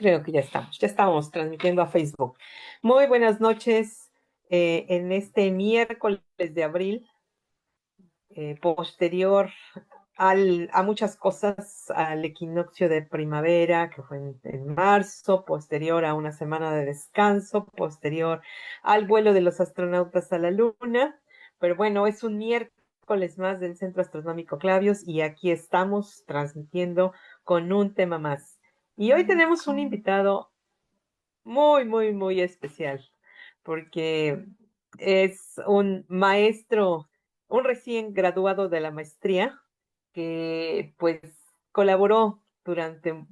Creo que ya estamos transmitiendo a Facebook. Muy buenas noches en este miércoles de abril, posterior a muchas cosas, al equinoccio de primavera que fue en marzo, posterior a una semana de descanso, posterior al vuelo de los astronautas a la Luna. Pero bueno, es un miércoles más del Centro Astronómico Clavius y aquí estamos transmitiendo con un tema más. Y hoy tenemos un invitado muy especial, porque es un maestro, un recién graduado de la maestría, que pues colaboró durante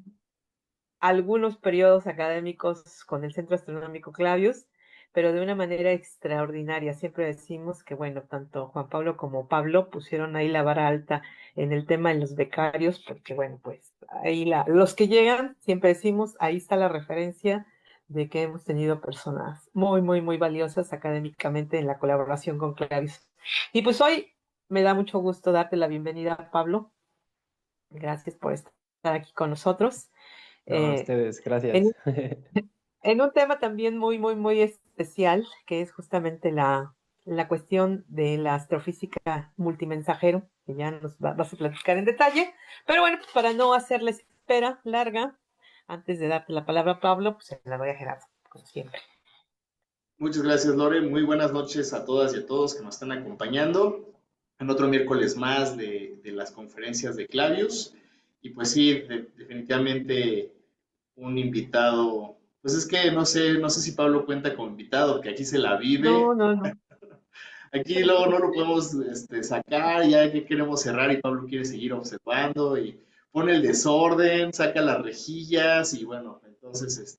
algunos periodos académicos con el Centro Astronómico Clavius, pero de una manera extraordinaria. Siempre decimos que, bueno, tanto Juan Pablo como Pablo pusieron ahí la vara alta en el tema de los becarios, porque, bueno, pues ahí los que llegan, siempre decimos, ahí está la referencia de que hemos tenido personas muy valiosas académicamente en la colaboración con Clavius. Y pues hoy me da mucho gusto darte la bienvenida, Pablo. Gracias por estar aquí con nosotros. No, a Eh, ustedes, gracias. en, en un tema también muy especial, que es justamente la cuestión de la astrofísica multimensajero, que ya vas a platicar en detalle. Pero bueno, pues para no hacerles espera larga, antes de darte la palabra a Pablo, pues se la doy a Gerardo, como siempre. Muchas gracias, Lore. Muy buenas noches a todas y a todos que nos están acompañando en otro miércoles más de las conferencias de Clavius. Y pues sí, definitivamente un invitado. Pues es que no sé si Pablo cuenta como invitado, que aquí se la No, vive. no, no. Aquí luego no lo podemos sacar, ya que queremos cerrar y Pablo quiere seguir observando y pone el desorden, saca las rejillas y bueno, entonces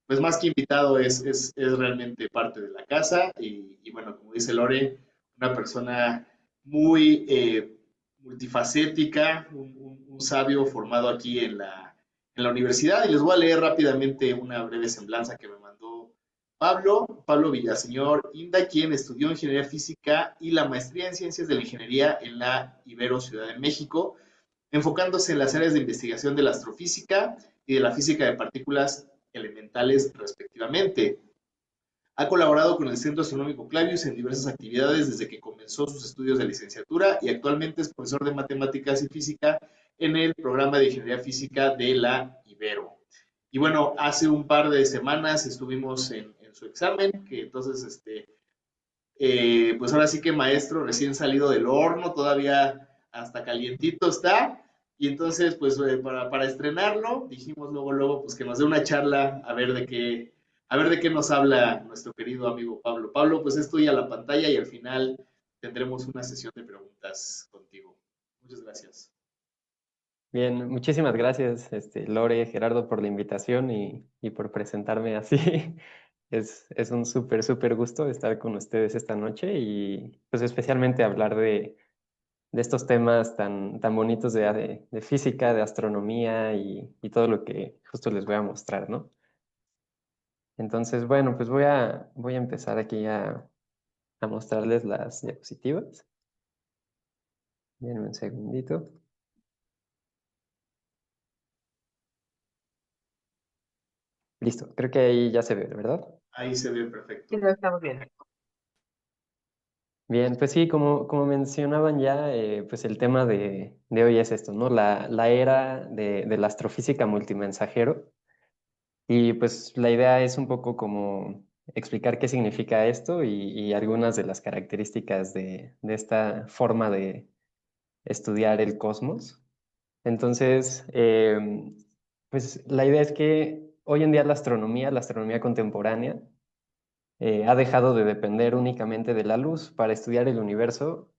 pues más que invitado es realmente parte de la casa y bueno, como dice Lore, una persona muy multifacética, un sabio formado aquí en la universidad y les voy a leer rápidamente una breve semblanza que me mandó Pablo Villaseñor Inda, quien estudió ingeniería física y la maestría en ciencias de la ingeniería en la Ibero Ciudad de México, enfocándose en las áreas de investigación de la astrofísica y de la física de partículas elementales respectivamente. Ha colaborado con el Centro Astronómico Clavius en diversas actividades desde que comenzó sus estudios de licenciatura y actualmente es profesor de matemáticas y física en el programa de ingeniería física de la Ibero. Y bueno, hace un par de semanas estuvimos en su examen, que entonces, pues ahora sí que maestro recién salido del horno, todavía hasta calientito está. Y entonces, pues para estrenarlo, dijimos luego, pues que nos dé una charla a ver de qué nos habla nuestro querido amigo Pablo. Pablo, pues es tuya la pantalla y al final tendremos una sesión de preguntas contigo. Muchas gracias. Bien, muchísimas gracias, Lore, Gerardo, por la invitación y por presentarme así. Es un súper gusto estar con ustedes esta noche y pues especialmente hablar de estos temas tan bonitos de física, de astronomía y todo lo que justo les voy a mostrar, ¿no? Entonces, bueno, pues voy a empezar aquí a mostrarles las diapositivas. Denme un segundito. Listo, creo que ahí ya se ve, ¿verdad? Ahí se ve Sí, perfecto. lo estamos viendo. Bien, pues sí, como mencionaban ya, pues el tema de hoy es esto, ¿no? La era de la astrofísica multimensajero. Y pues la idea es un poco como explicar qué significa esto y algunas de las características de esta forma de estudiar el cosmos. Entonces, pues la idea es que hoy en día la astronomía contemporánea, ha dejado de depender únicamente de la luz para estudiar el universo.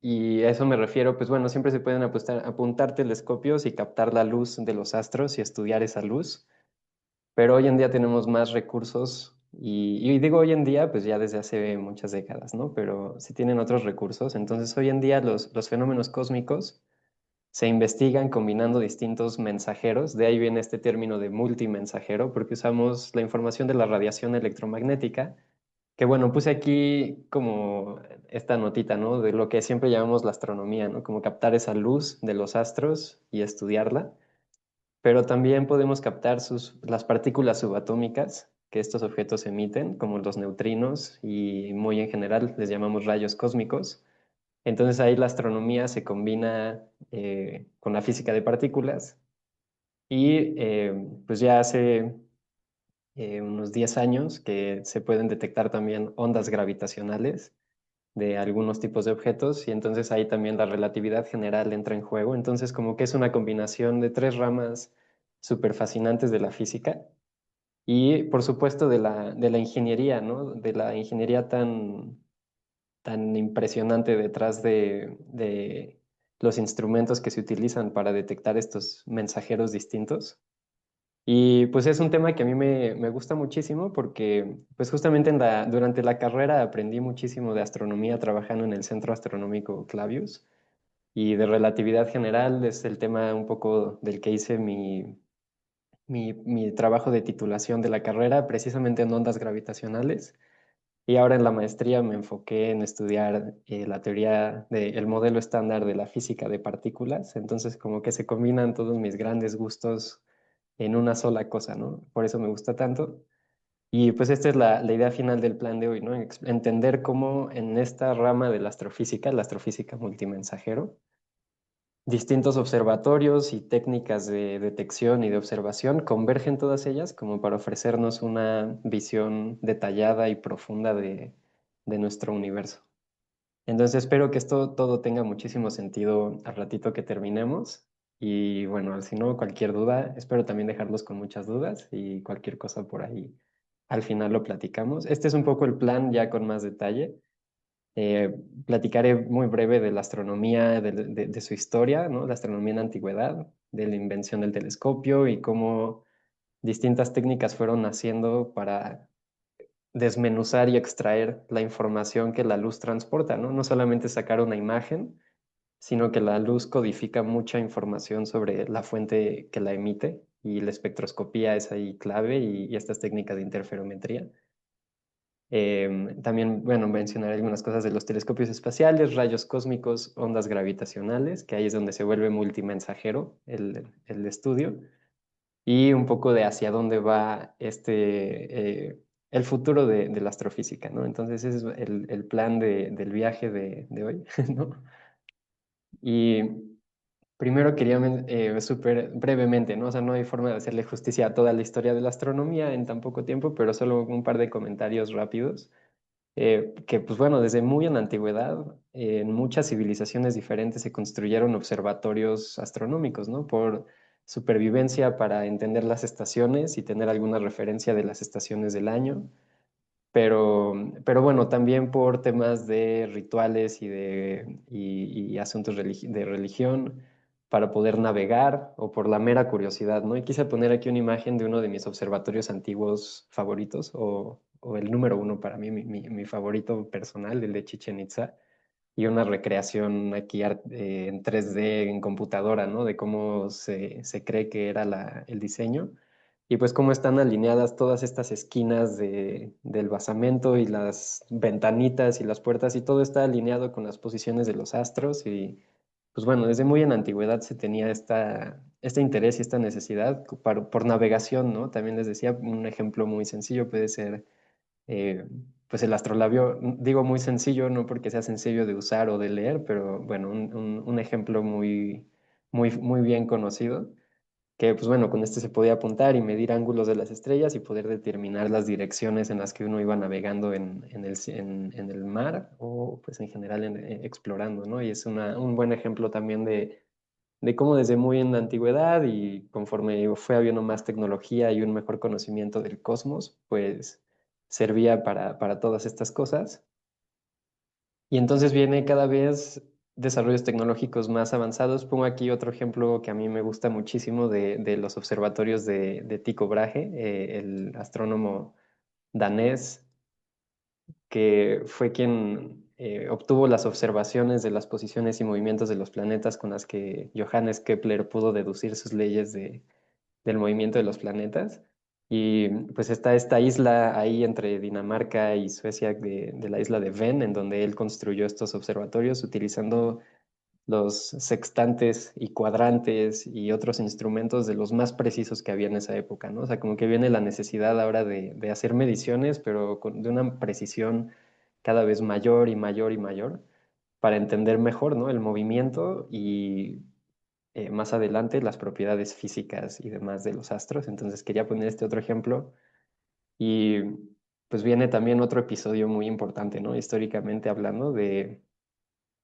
Y a eso me refiero, pues bueno, siempre se pueden apuntar telescopios y captar la luz de los astros y estudiar esa luz, pero hoy en día tenemos más recursos y digo hoy en día, pues ya desde hace muchas décadas, ¿no? Pero sí tienen otros recursos. Entonces hoy en día los fenómenos cósmicos se investigan combinando distintos mensajeros, de ahí viene este término de multimensajero, porque usamos la información de la radiación electromagnética, que bueno, puse aquí como esta notita, ¿no? De lo que siempre llamamos la astronomía, ¿no? Como captar esa luz de los astros y estudiarla. pero también podemos captar las partículas subatómicas que estos objetos emiten, como los neutrinos, y muy en general les llamamos rayos cósmicos. Entonces ahí la astronomía se combina con la física de partículas y pues ya hace unos 10 años que se pueden detectar también ondas gravitacionales de algunos tipos de objetos y entonces ahí también la relatividad general entra en juego. Entonces como que es una combinación de tres ramas súper fascinantes de la física y por supuesto de la ingeniería, ¿no? De la ingeniería tan impresionante detrás de los instrumentos que se utilizan para detectar estos mensajeros distintos. Y pues es un tema que a mí me gusta muchísimo porque pues justamente durante la carrera aprendí muchísimo de astronomía trabajando en el Centro Astronómico Clavius y de relatividad general es el tema un poco del que hice mi trabajo de titulación de la carrera, precisamente en ondas gravitacionales. Y ahora en la maestría me enfoqué en estudiar la teoría del modelo estándar de la física de partículas. Entonces, como que se combinan todos mis grandes gustos en una sola cosa, ¿no? Por eso me gusta tanto. Y pues esta es la idea final del plan de hoy, ¿no? Entender cómo en esta rama de la astrofísica multimensajero, distintos observatorios y técnicas de detección y de observación convergen todas ellas como para ofrecernos una visión detallada y profunda de nuestro universo. Entonces espero que esto todo tenga muchísimo sentido al ratito que terminemos. Y bueno, si no, cualquier duda, espero también dejarlos con muchas dudas y cualquier cosa por ahí. Al final lo platicamos. Este es un poco el plan ya con más detalle. Eh, Platicaré muy breve de la astronomía, de su historia, ¿no? La astronomía en la antigüedad, de la invención del telescopio y cómo distintas técnicas fueron naciendo para desmenuzar y extraer la información que la luz transporta, ¿no? No solamente sacar una imagen, sino que la luz codifica mucha información sobre la fuente que la emite y la espectroscopía es ahí clave y estas técnicas de interferometría. También, bueno, mencionaré algunas cosas de los telescopios espaciales, rayos cósmicos, ondas gravitacionales, que ahí es donde se vuelve multimensajero el estudio, y un poco de hacia dónde va el futuro de la astrofísica, ¿no? Entonces ese es el plan del viaje de hoy, ¿no? Y primero quería súper brevemente, ¿no? O sea, no hay forma de hacerle justicia a toda la historia de la astronomía en tan poco tiempo, pero solo un par de comentarios rápidos. Que pues bueno, desde muy en la antigüedad, en muchas civilizaciones diferentes se construyeron observatorios astronómicos, ¿no? Por supervivencia para entender las estaciones y tener alguna referencia de las estaciones del año. Pero bueno, también por temas de rituales y asuntos de religión para poder navegar o por la mera curiosidad, ¿no? Y quise poner aquí una imagen de uno de mis observatorios antiguos favoritos o el número uno para mí, mi favorito personal, el de Chichen Itza, y una recreación aquí en 3D en computadora, ¿no? De cómo se cree que era el diseño y pues cómo están alineadas todas estas esquinas del basamento y las ventanitas y las puertas y todo está alineado con las posiciones de los astros y pues bueno, desde muy en la antigüedad se tenía este interés y esta necesidad por navegación, ¿no? También les decía, un ejemplo muy sencillo puede ser eh, pues el astrolabio, digo muy sencillo, no porque sea sencillo de usar o de leer, pero bueno, un ejemplo muy bien conocido que pues bueno, con este se podía apuntar y medir ángulos de las estrellas y poder determinar las direcciones en las que uno iba navegando en el mar o pues en general explorando, ¿no? Y es un buen ejemplo también de cómo desde muy en la antigüedad y conforme fue habiendo más tecnología y un mejor conocimiento del cosmos, pues servía para todas estas cosas. Y entonces viene cada vez desarrollos tecnológicos más avanzados. Pongo aquí otro ejemplo que a mí me gusta muchísimo de los observatorios de Tycho Brahe, el astrónomo danés que fue quien obtuvo las observaciones de las posiciones y movimientos de los planetas con las que Johannes Kepler pudo deducir sus leyes del movimiento de los planetas. Y pues está esta isla ahí entre Dinamarca y Suecia de la isla de Ven, en donde él construyó estos observatorios utilizando los sextantes y cuadrantes y otros instrumentos de los más precisos que había en esa época, ¿no? O sea, como que viene la necesidad ahora de hacer mediciones, pero de una precisión cada vez mayor y mayor y mayor para entender mejor, ¿no? El movimiento y más adelante las propiedades físicas y demás de los astros. Entonces quería poner este otro ejemplo y pues viene también otro episodio muy importante, ¿no? Históricamente hablando de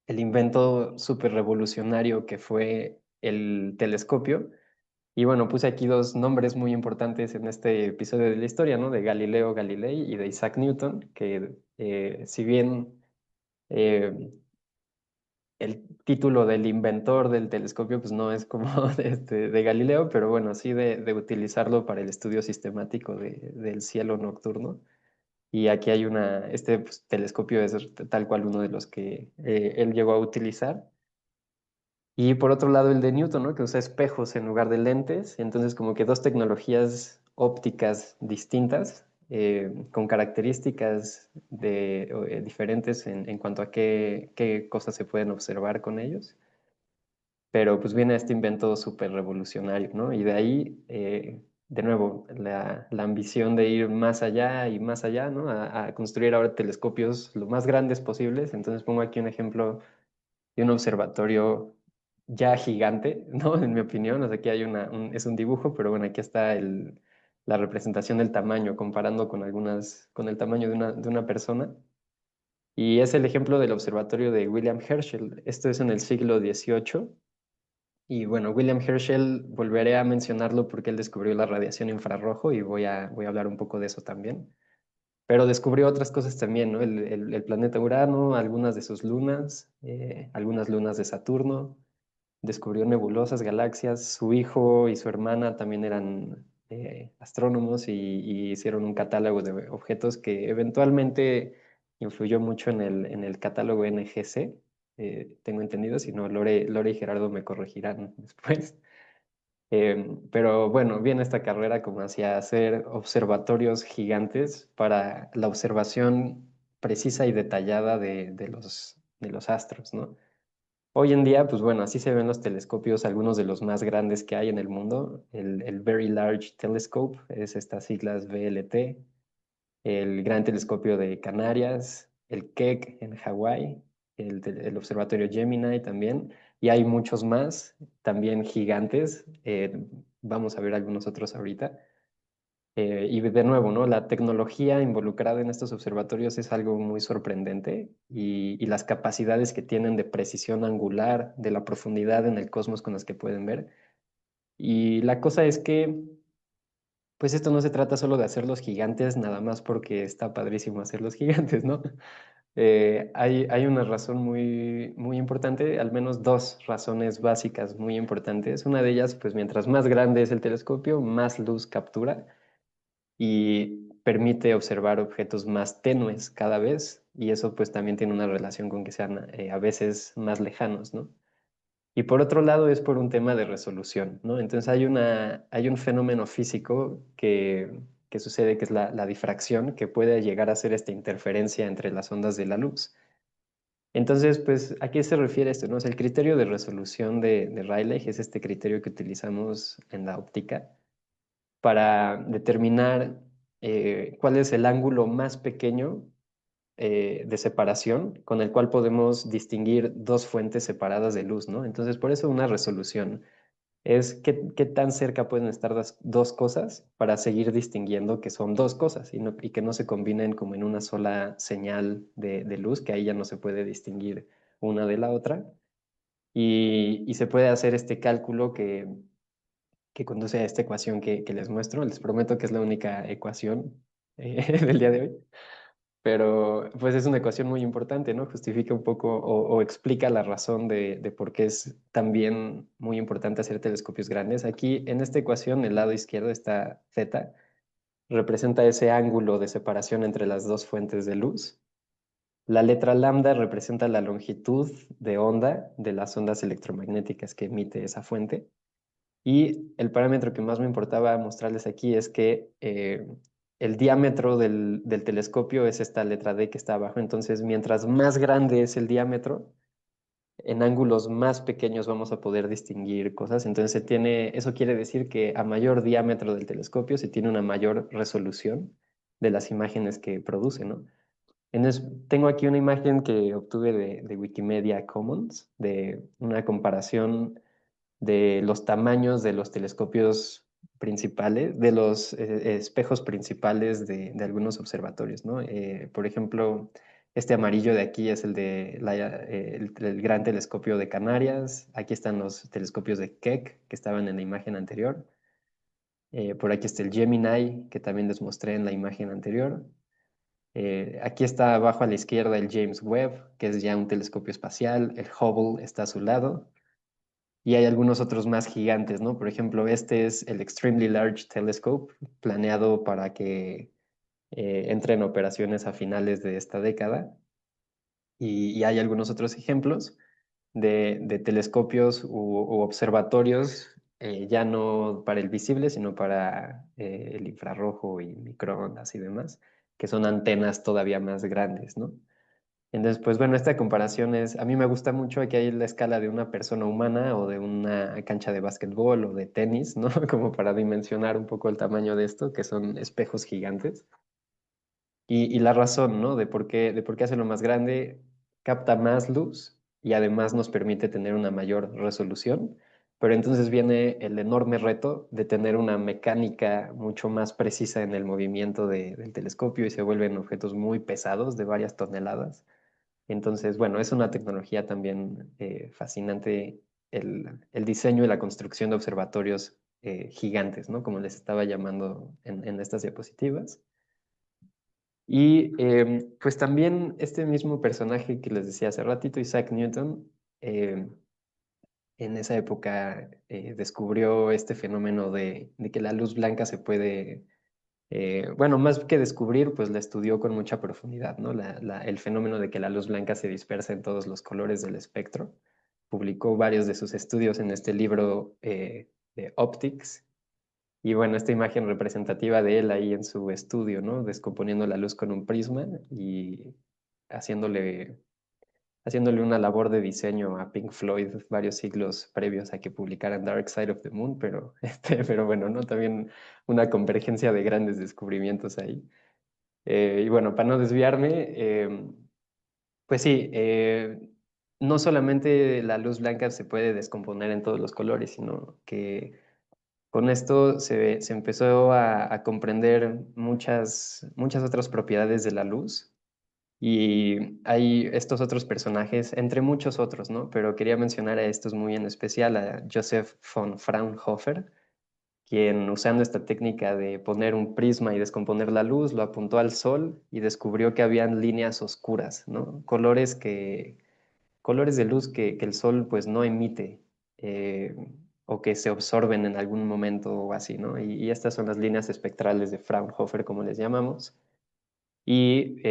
el invento súper revolucionario que fue el telescopio. Y bueno, puse aquí dos nombres muy importantes en este episodio de la historia, ¿no? De Galileo Galilei y de Isaac Newton, que si bien eh, el título del inventor del telescopio pues no es como de Galileo, pero bueno, sí de utilizarlo para el estudio sistemático del cielo nocturno. Y aquí hay este pues, telescopio es tal cual uno de los que él llegó a utilizar. Y por otro lado el de Newton, ¿no? Que usa espejos en lugar de lentes. Entonces como que dos tecnologías ópticas distintas, con características diferentes en cuanto a qué cosas se pueden observar con ellos. Pero pues viene este invento súper revolucionario, ¿no? Y de ahí, de nuevo, la ambición de ir más allá y más allá, ¿no? A construir ahora telescopios lo más grandes posibles. Entonces pongo aquí un ejemplo de un observatorio ya gigante, ¿no? En mi opinión, o sea, aquí hay es un dibujo, pero bueno, aquí está la representación del tamaño, comparando con el tamaño de una persona. Y es el ejemplo del observatorio de William Herschel. Esto es en el siglo XVIII. Y bueno, William Herschel, volveré a mencionarlo porque él descubrió la radiación infrarrojo y voy a hablar un poco de eso también. Pero descubrió otras cosas también, ¿no? El planeta Urano, algunas de sus lunas, algunas lunas de Saturno, descubrió nebulosas, galaxias. Su hijo y su hermana también eran astrónomos y hicieron un catálogo de objetos que eventualmente influyó mucho en el catálogo NGC. Tengo entendido, si no, Lore y Gerardo me corregirán después. Pero bueno, viene esta carrera como hacia hacer observatorios gigantes para la observación precisa y detallada de los astros, ¿no? Hoy en día, pues bueno, así se ven los telescopios, algunos de los más grandes que hay en el mundo. El Very Large Telescope es estas siglas VLT, el Gran Telescopio de Canarias, el Keck en Hawái, el Observatorio Gemini también, y hay muchos más, también gigantes. Vamos a ver algunos otros ahorita. Y de nuevo, ¿no? La tecnología involucrada en estos observatorios es algo muy sorprendente y las capacidades que tienen de precisión angular, de la profundidad en el cosmos con las que pueden ver. Y la cosa es que, pues esto no se trata solo de hacer los gigantes, nada más porque está padrísimo hacer los gigantes, ¿no? Hay una razón muy importante, al menos dos razones básicas muy importantes. Una de ellas, pues mientras más grande es el telescopio, más luz captura y permite observar objetos más tenues cada vez, y eso pues también tiene una relación con que sean a veces más lejanos, ¿no? Y por otro lado es por un tema de resolución, ¿no? Entonces hay un fenómeno físico que sucede, que es la difracción, que puede llegar a ser esta interferencia entre las ondas de la luz. Entonces, pues, ¿a qué se refiere esto, no? O sea, el criterio de resolución de Rayleigh es este criterio que utilizamos en la óptica para determinar cuál es el ángulo más pequeño de separación con el cual podemos distinguir dos fuentes separadas de luz, ¿no? Entonces, por eso una resolución es qué tan cerca pueden estar las dos cosas para seguir distinguiendo que son dos cosas y que no se combinen como en una sola señal de luz, que ahí ya no se puede distinguir una de la otra. Y se puede hacer este cálculo que conduce a esta ecuación que les muestro. Les prometo que es la única ecuación del día de hoy, pero pues es una ecuación muy importante, ¿no? Justifica un poco o explica la razón de por qué es también muy importante hacer telescopios grandes. Aquí en esta ecuación, el lado izquierdo está θ, representa ese ángulo de separación entre las dos fuentes de luz. La letra lambda representa la longitud de onda de las ondas electromagnéticas que emite esa fuente. Y el parámetro que más me importaba mostrarles aquí es que el diámetro del telescopio es esta letra D que está abajo. Entonces, mientras más grande es el diámetro, en ángulos más pequeños vamos a poder distinguir cosas. Entonces eso quiere decir que a mayor diámetro del telescopio se tiene una mayor resolución de las imágenes que produce, ¿no? Tengo aquí una imagen que obtuve de Wikimedia Commons, de una comparación de los tamaños de los telescopios principales, de los espejos principales de algunos observatorios, ¿no? Por ejemplo, este amarillo de aquí es el Gran Telescopio de Canarias. Aquí están los telescopios de Keck, que estaban en la imagen anterior. Por aquí está el Gemini, que también les mostré en la imagen anterior. Aquí está abajo a la izquierda el James Webb, que es ya un telescopio espacial. El Hubble está a su lado. Y hay algunos otros más gigantes, ¿no? Por ejemplo, este es el Extremely Large Telescope, planeado para que entre en operaciones a finales de esta década. Y hay algunos otros ejemplos de telescopios u observatorios, ya no para el visible, sino para el infrarrojo y microondas y demás, que son antenas todavía más grandes, ¿no? Entonces, pues bueno, esta comparación a mí me gusta mucho, aquí hay la escala de una persona humana o de una cancha de básquetbol o de tenis, ¿no? Como para dimensionar un poco el tamaño de esto, que son espejos gigantes. Y la razón, ¿no? De por qué hacerlo más grande, capta más luz y además nos permite tener una mayor resolución. Pero entonces viene el enorme reto de tener una mecánica mucho más precisa en el movimiento del telescopio y se vuelven objetos muy pesados de varias toneladas. Entonces, bueno, es una tecnología también fascinante el diseño y la construcción de observatorios gigantes, ¿no? Como les estaba llamando en estas diapositivas. Y pues también este mismo personaje que les decía hace ratito, Isaac Newton, en esa época descubrió este fenómeno de que la luz blanca se puede, bueno, más que descubrir, pues la estudió con mucha profundidad, ¿no? El fenómeno de que la luz blanca se dispersa en todos los colores del espectro. Publicó varios de sus estudios en este libro de Optics. Y bueno, esta imagen representativa de él ahí en su estudio, ¿no? Descomponiendo la luz con un prisma y haciéndole, haciéndole una labor de diseño a Pink Floyd varios siglos previos a que publicaran Dark Side of the Moon, pero, pero bueno, ¿no? También una convergencia de grandes descubrimientos ahí. Y bueno, para no desviarme, pues sí, no solamente la luz blanca se puede descomponer en todos los colores, sino que con esto se empezó a comprender muchas otras propiedades de la luz y hay estos otros personajes, entre muchos otros, ¿no? Pero quería mencionar a estos muy en especial, a Joseph von Fraunhofer, quien usando esta técnica de poner un prisma y descomponer la luz, lo apuntó al sol y descubrió que habían líneas oscuras, ¿no? Colores de luz que el sol pues no emite eh, o que se absorben en algún momento o así, ¿no? Y estas son las líneas espectrales de Fraunhofer, como les llamamos. Y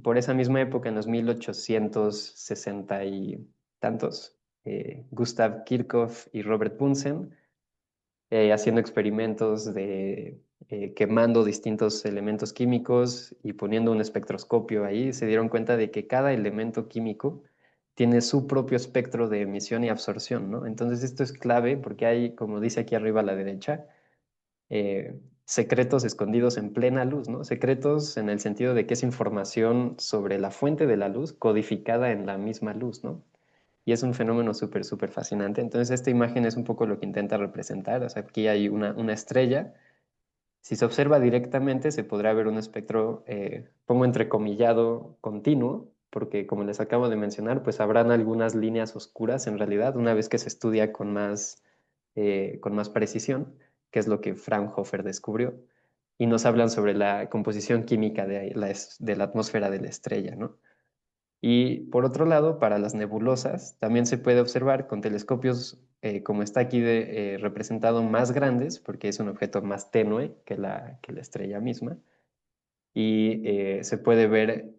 por esa misma época, en los 1860 y tantos, Gustav Kirchhoff y Robert Bunsen, haciendo experimentos de quemando distintos elementos químicos y poniendo un espectroscopio ahí, se dieron cuenta de que cada elemento químico tiene su propio espectro de emisión y absorción, ¿no? Entonces esto es clave porque hay, como dice aquí arriba a la derecha, secretos escondidos en plena luz, ¿no? Secretos en el sentido de que es información sobre la fuente de la luz codificada en la misma luz, ¿no? Y es un fenómeno súper, súper fascinante. Entonces, esta imagen es un poco lo que intenta representar. O sea, aquí hay una estrella. Si se observa directamente, se podrá ver un espectro, pongo entrecomillado, continuo, porque como les acabo de mencionar, pues habrán algunas líneas oscuras en realidad, una vez que se estudia con más precisión, que es lo que Fraunhofer descubrió. Y nos hablan sobre la composición química de la atmósfera de la estrella, ¿no? Y por otro lado, para las nebulosas, también se puede observar con telescopios, como está aquí representado, más grandes, porque es un objeto más tenue que la estrella misma. Y se puede ver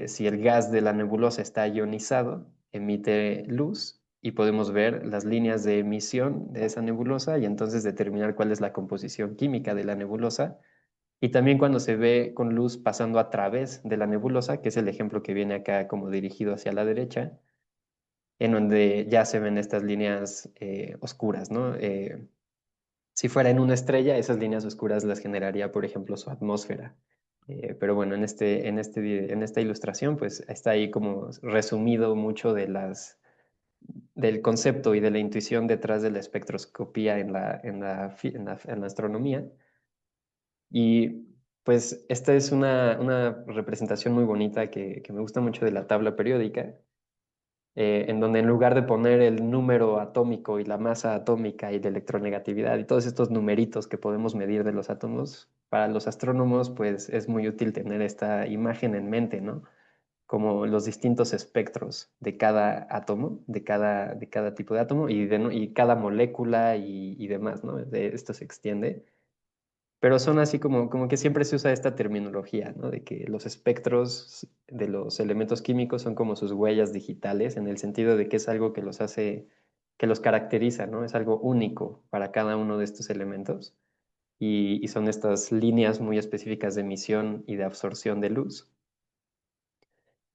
si el gas de la nebulosa está ionizado, emite luz y podemos ver las líneas de emisión de esa nebulosa y entonces determinar cuál es la composición química de la nebulosa y también cuando se ve con luz pasando a través de la nebulosa, que es el ejemplo que viene acá como dirigido hacia la derecha, en donde ya se ven estas líneas oscuras, ¿no? Si fuera en una estrella, esas líneas oscuras las generaría, por ejemplo, su atmósfera. Pero bueno, en esta ilustración, pues está ahí como resumido mucho del concepto y de la intuición detrás de la espectroscopía en la astronomía. Y pues esta es una representación muy bonita que me gusta mucho de la tabla periódica, en donde en lugar de poner el número atómico y la masa atómica y la electronegatividad y todos estos numeritos que podemos medir de los átomos, para los astrónomos pues es muy útil tener esta imagen en mente, ¿no? Como los distintos espectros de cada átomo, de cada tipo de átomo y cada molécula y demás, ¿no? Esto se extiende. Pero son así como que siempre se usa esta terminología, ¿no? De que los espectros de los elementos químicos son como sus huellas digitales, en el sentido de que es algo que los hace, que los caracteriza, ¿no? Es algo único para cada uno de estos elementos. Y son estas líneas muy específicas de emisión y de absorción de luz.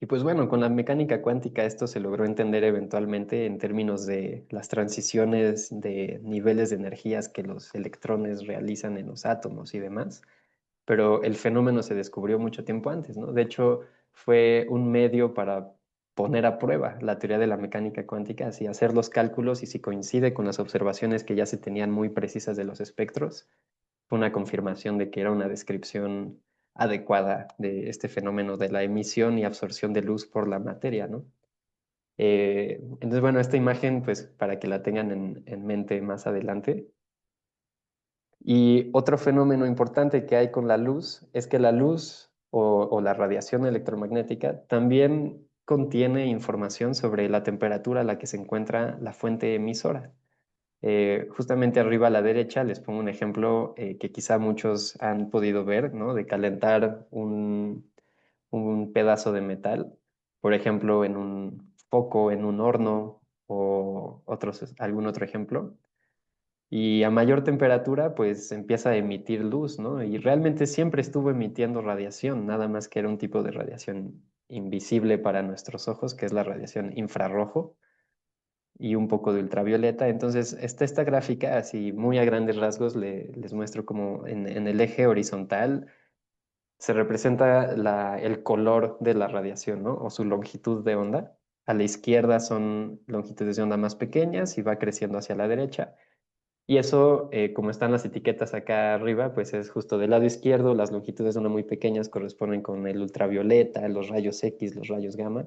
Y pues bueno, con la mecánica cuántica esto se logró entender eventualmente en términos de las transiciones de niveles de energías que los electrones realizan en los átomos y demás, pero el fenómeno se descubrió mucho tiempo antes, ¿no? De hecho, fue un medio para poner a prueba la teoría de la mecánica cuántica, así hacer los cálculos y si coincide con las observaciones que ya se tenían muy precisas de los espectros, fue una confirmación de que era una descripción adecuada de este fenómeno de la emisión y absorción de luz por la materia, ¿no? Entonces, bueno, esta imagen, pues para que la tengan en mente más adelante. Y otro fenómeno importante que hay con la luz es que la luz o la radiación electromagnética también contiene información sobre la temperatura a la que se encuentra la fuente emisora. Justamente arriba a la derecha les pongo un ejemplo que quizá muchos han podido ver, ¿no? De calentar un pedazo de metal, por ejemplo, en un foco, en un horno o algún otro ejemplo. Y a mayor temperatura, pues empieza a emitir luz, ¿no? Y realmente siempre estuvo emitiendo radiación, nada más que era un tipo de radiación invisible para nuestros ojos, que es la radiación infrarrojo y un poco de ultravioleta. Entonces, está esta gráfica, así muy a grandes rasgos, les muestro como en el eje horizontal se representa el color de la radiación, ¿no? O su longitud de onda. A la izquierda son longitudes de onda más pequeñas y va creciendo hacia la derecha. Y eso, como están las etiquetas acá arriba, pues es justo del lado izquierdo, las longitudes de onda muy pequeñas corresponden con el ultravioleta, los rayos X, los rayos gamma,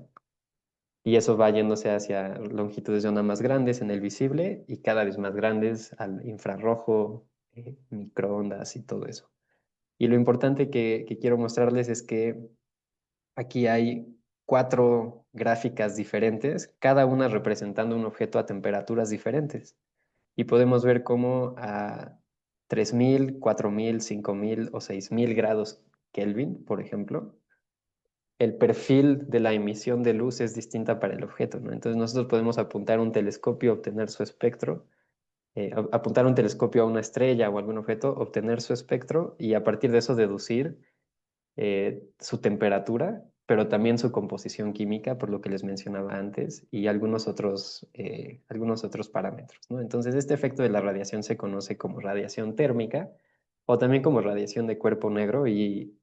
y eso va yéndose hacia longitudes de onda más grandes en el visible y cada vez más grandes al infrarrojo, microondas y todo eso. Y lo importante que quiero mostrarles es que aquí hay 4 gráficas diferentes, cada una representando un objeto a temperaturas diferentes y podemos ver cómo a 3000, 4000, 5000 o 6000 grados Kelvin, por ejemplo, el perfil de la emisión de luz es distinta para el objeto, ¿no? Entonces nosotros podemos apuntar un telescopio, obtener su espectro, apuntar un telescopio a una estrella o algún objeto, obtener su espectro y a partir de eso deducir su temperatura, pero también su composición química, por lo que les mencionaba antes, y algunos otros parámetros, ¿no? Entonces, este efecto de la radiación se conoce como radiación térmica o también como radiación de cuerpo negro y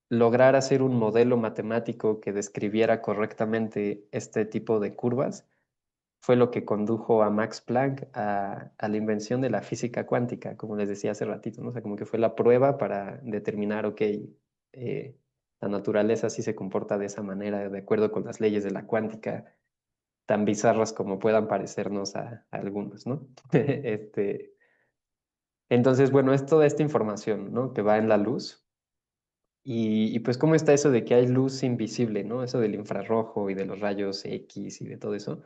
lograr hacer un modelo matemático que describiera correctamente este tipo de curvas fue lo que condujo a Max Planck a la invención de la física cuántica, como les decía hace ratito, ¿no? O sea, como que fue la prueba para determinar, ok, la naturaleza sí se comporta de esa manera, de acuerdo con las leyes de la cuántica, tan bizarras como puedan parecernos a algunos, ¿no? Este, entonces, bueno, es toda esta información, ¿no? Que va en la luz. Y pues, ¿cómo está eso de que hay luz invisible, ¿no? Eso del infrarrojo y de los rayos X y de todo eso.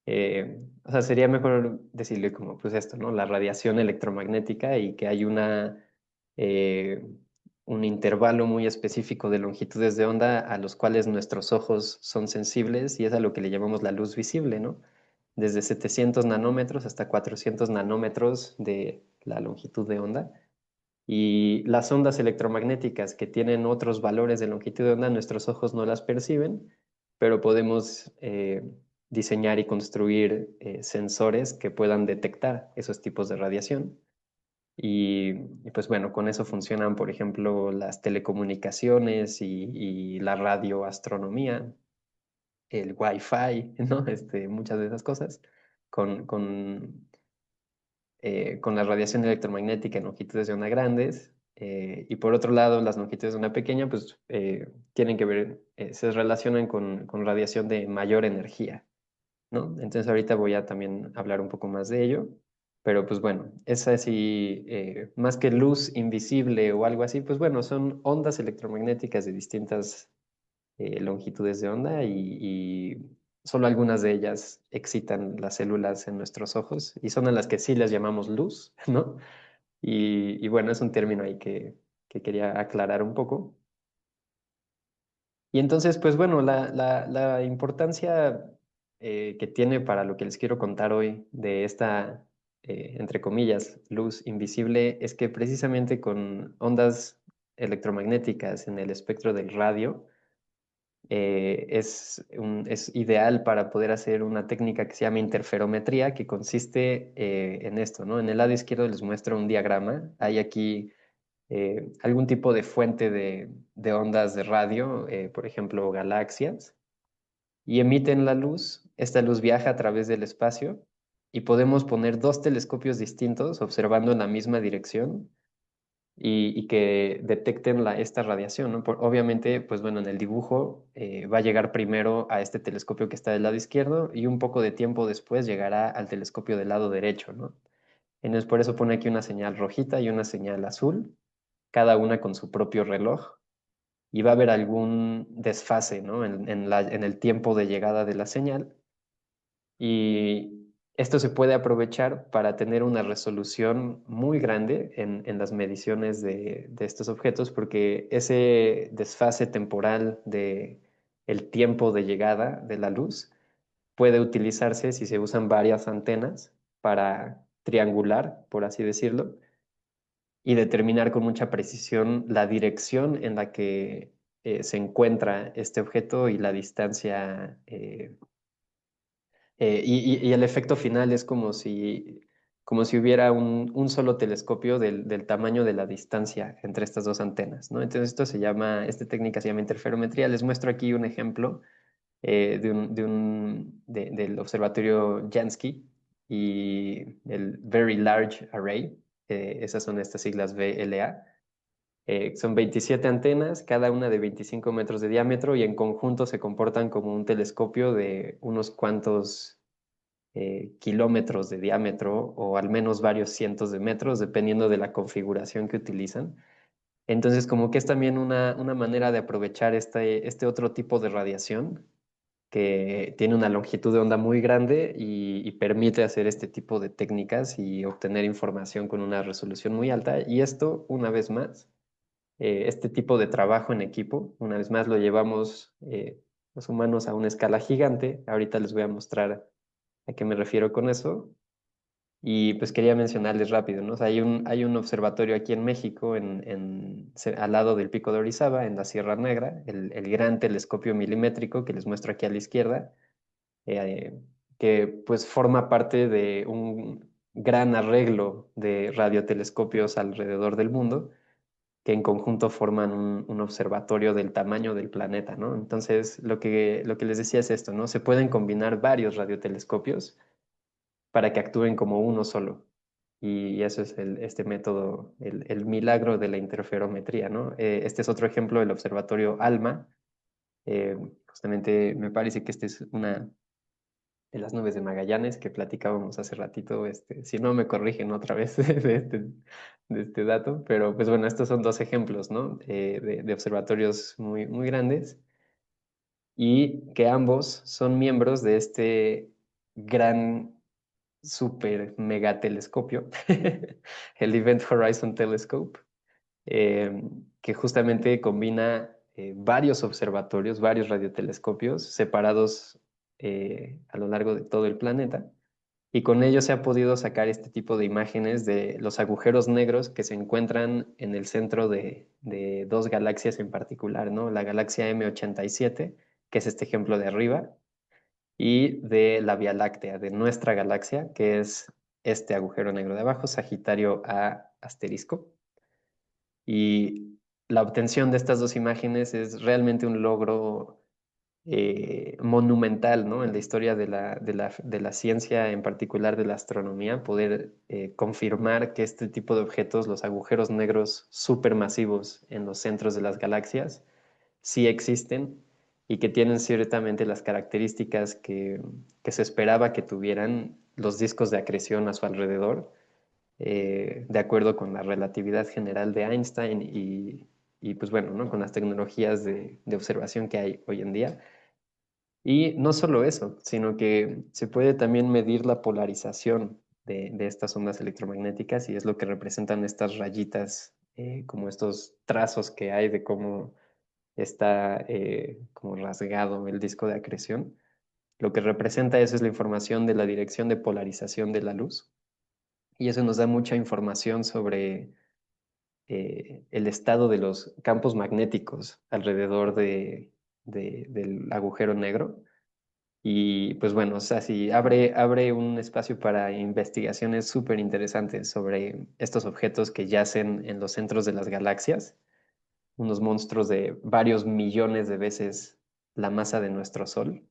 O sea, sería mejor decirle como, pues esto, ¿no? La radiación electromagnética y que hay eh, un intervalo muy específico de longitudes de onda a los cuales nuestros ojos son sensibles y es a lo que le llamamos la luz visible, ¿no? Desde 700 nanómetros hasta 400 nanómetros de la longitud de onda. Y las ondas electromagnéticas que tienen otros valores de longitud de onda, nuestros ojos no las perciben, pero podemos diseñar y construir sensores que puedan detectar esos tipos de radiación. Y pues bueno, con eso funcionan, por ejemplo, las telecomunicaciones y la radioastronomía, el Wi-Fi, ¿no? Muchas de esas cosas, con, con, con la radiación electromagnética en longitudes de onda grandes. Y por otro lado, las longitudes de onda pequeña, pues tienen que ver, se relacionan con radiación de mayor energía, ¿no? Entonces ahorita voy a también hablar un poco más de ello, pero pues bueno, es así, más que luz invisible o algo así, pues bueno, son ondas electromagnéticas de distintas longitudes de onda y solo algunas de ellas excitan las células en nuestros ojos y son a las que sí les llamamos luz, ¿no? Y bueno, es un término ahí que quería aclarar un poco. Y entonces, pues bueno, la importancia que tiene para lo que les quiero contar hoy de esta, entre comillas, luz invisible, es que precisamente con ondas electromagnéticas en el espectro del radio, es ideal para poder hacer una técnica que se llama interferometría, que consiste en esto, ¿no? En el lado izquierdo les muestro un diagrama. Hay aquí algún tipo de fuente de ondas de radio, por ejemplo, galaxias, y emiten la luz. Esta luz viaja a través del espacio y podemos poner dos telescopios distintos observando en la misma dirección y que detecten esta radiación, ¿no? Obviamente, pues bueno, en el dibujo va a llegar primero a este telescopio que está del lado izquierdo y un poco de tiempo después llegará al telescopio del lado derecho, ¿no? Entonces, por eso pone aquí una señal rojita y una señal azul, cada una con su propio reloj, y va a haber algún desfase, ¿no? En el tiempo de llegada de la señal. Y esto se puede aprovechar para tener una resolución muy grande en las mediciones de estos objetos, porque ese desfase temporal de el tiempo de llegada de la luz puede utilizarse si se usan varias antenas para triangular, por así decirlo, y determinar con mucha precisión la dirección en la que se encuentra este objeto y la distancia. Y el efecto final es como si hubiera un solo telescopio del tamaño de la distancia entre estas dos antenas, ¿no? Entonces esta técnica se llama interferometría. Les muestro aquí un ejemplo del observatorio Jansky y el Very Large Array. Esas son estas siglas VLA. Son 27 antenas, cada una de 25 metros de diámetro y en conjunto se comportan como un telescopio de unos cuantos kilómetros de diámetro o al menos varios cientos de metros, dependiendo de la configuración que utilizan. Entonces, como que es también una manera de aprovechar este otro tipo de radiación que tiene una longitud de onda muy grande y permite hacer este tipo de técnicas y obtener información con una resolución muy alta. Y esto, una vez más, este tipo de trabajo en equipo, una vez más lo llevamos los humanos a una escala gigante. Ahorita les voy a mostrar a qué me refiero con eso. Y pues quería mencionarles rápido, ¿no? O sea, hay un observatorio aquí en México, al lado del Pico de Orizaba, en la Sierra Negra, el gran telescopio milimétrico que les muestro aquí a la izquierda, eh, que pues forma parte de un gran arreglo de radiotelescopios alrededor del mundo, que en conjunto forman un observatorio del tamaño del planeta, ¿no? Entonces, lo que les decía es esto, ¿no? Se pueden combinar varios radiotelescopios para que actúen como uno solo. Y eso es este método, el milagro de la interferometría, ¿no? Este es otro ejemplo del observatorio ALMA. Justamente me parece que esta es una de las nubes de Magallanes que platicábamos hace ratito. Si no me corrigen otra vez de este dato, pero pues bueno, estos son dos ejemplos, ¿no? De observatorios muy, muy grandes y que ambos son miembros de este gran super megatelescopio, el Event Horizon Telescope, que justamente combina varios observatorios, varios radiotelescopios separados a lo largo de todo el planeta. Y con ello se ha podido sacar este tipo de imágenes de los agujeros negros que se encuentran en el centro de dos galaxias en particular, ¿no? La galaxia M87, que es este ejemplo de arriba, y de la Vía Láctea, de nuestra galaxia, que es este agujero negro de abajo, Sagitario A asterisco. Y la obtención de estas dos imágenes es realmente un logro monumental, ¿no? En la historia de la ciencia, en particular de la astronomía, poder confirmar que este tipo de objetos, los agujeros negros supermasivos en los centros de las galaxias, sí existen y que tienen ciertamente las características que se esperaba que tuvieran los discos de acreción a su alrededor, de acuerdo con la relatividad general de Einstein y pues bueno, ¿no? Con las tecnologías de observación que hay hoy en día. Y no solo eso, sino que se puede también medir la polarización de estas ondas electromagnéticas y es lo que representan estas rayitas, como estos trazos que hay de cómo está como rasgado el disco de acreción. Lo que representa eso es la información de la dirección de polarización de la luz y eso nos da mucha información sobre el estado de los campos magnéticos alrededor del agujero negro. Y pues bueno, o sea, sí, abre un espacio para investigaciones súper interesantes sobre estos objetos que yacen en los centros de las galaxias, unos monstruos de varios millones de veces la masa de nuestro Sol,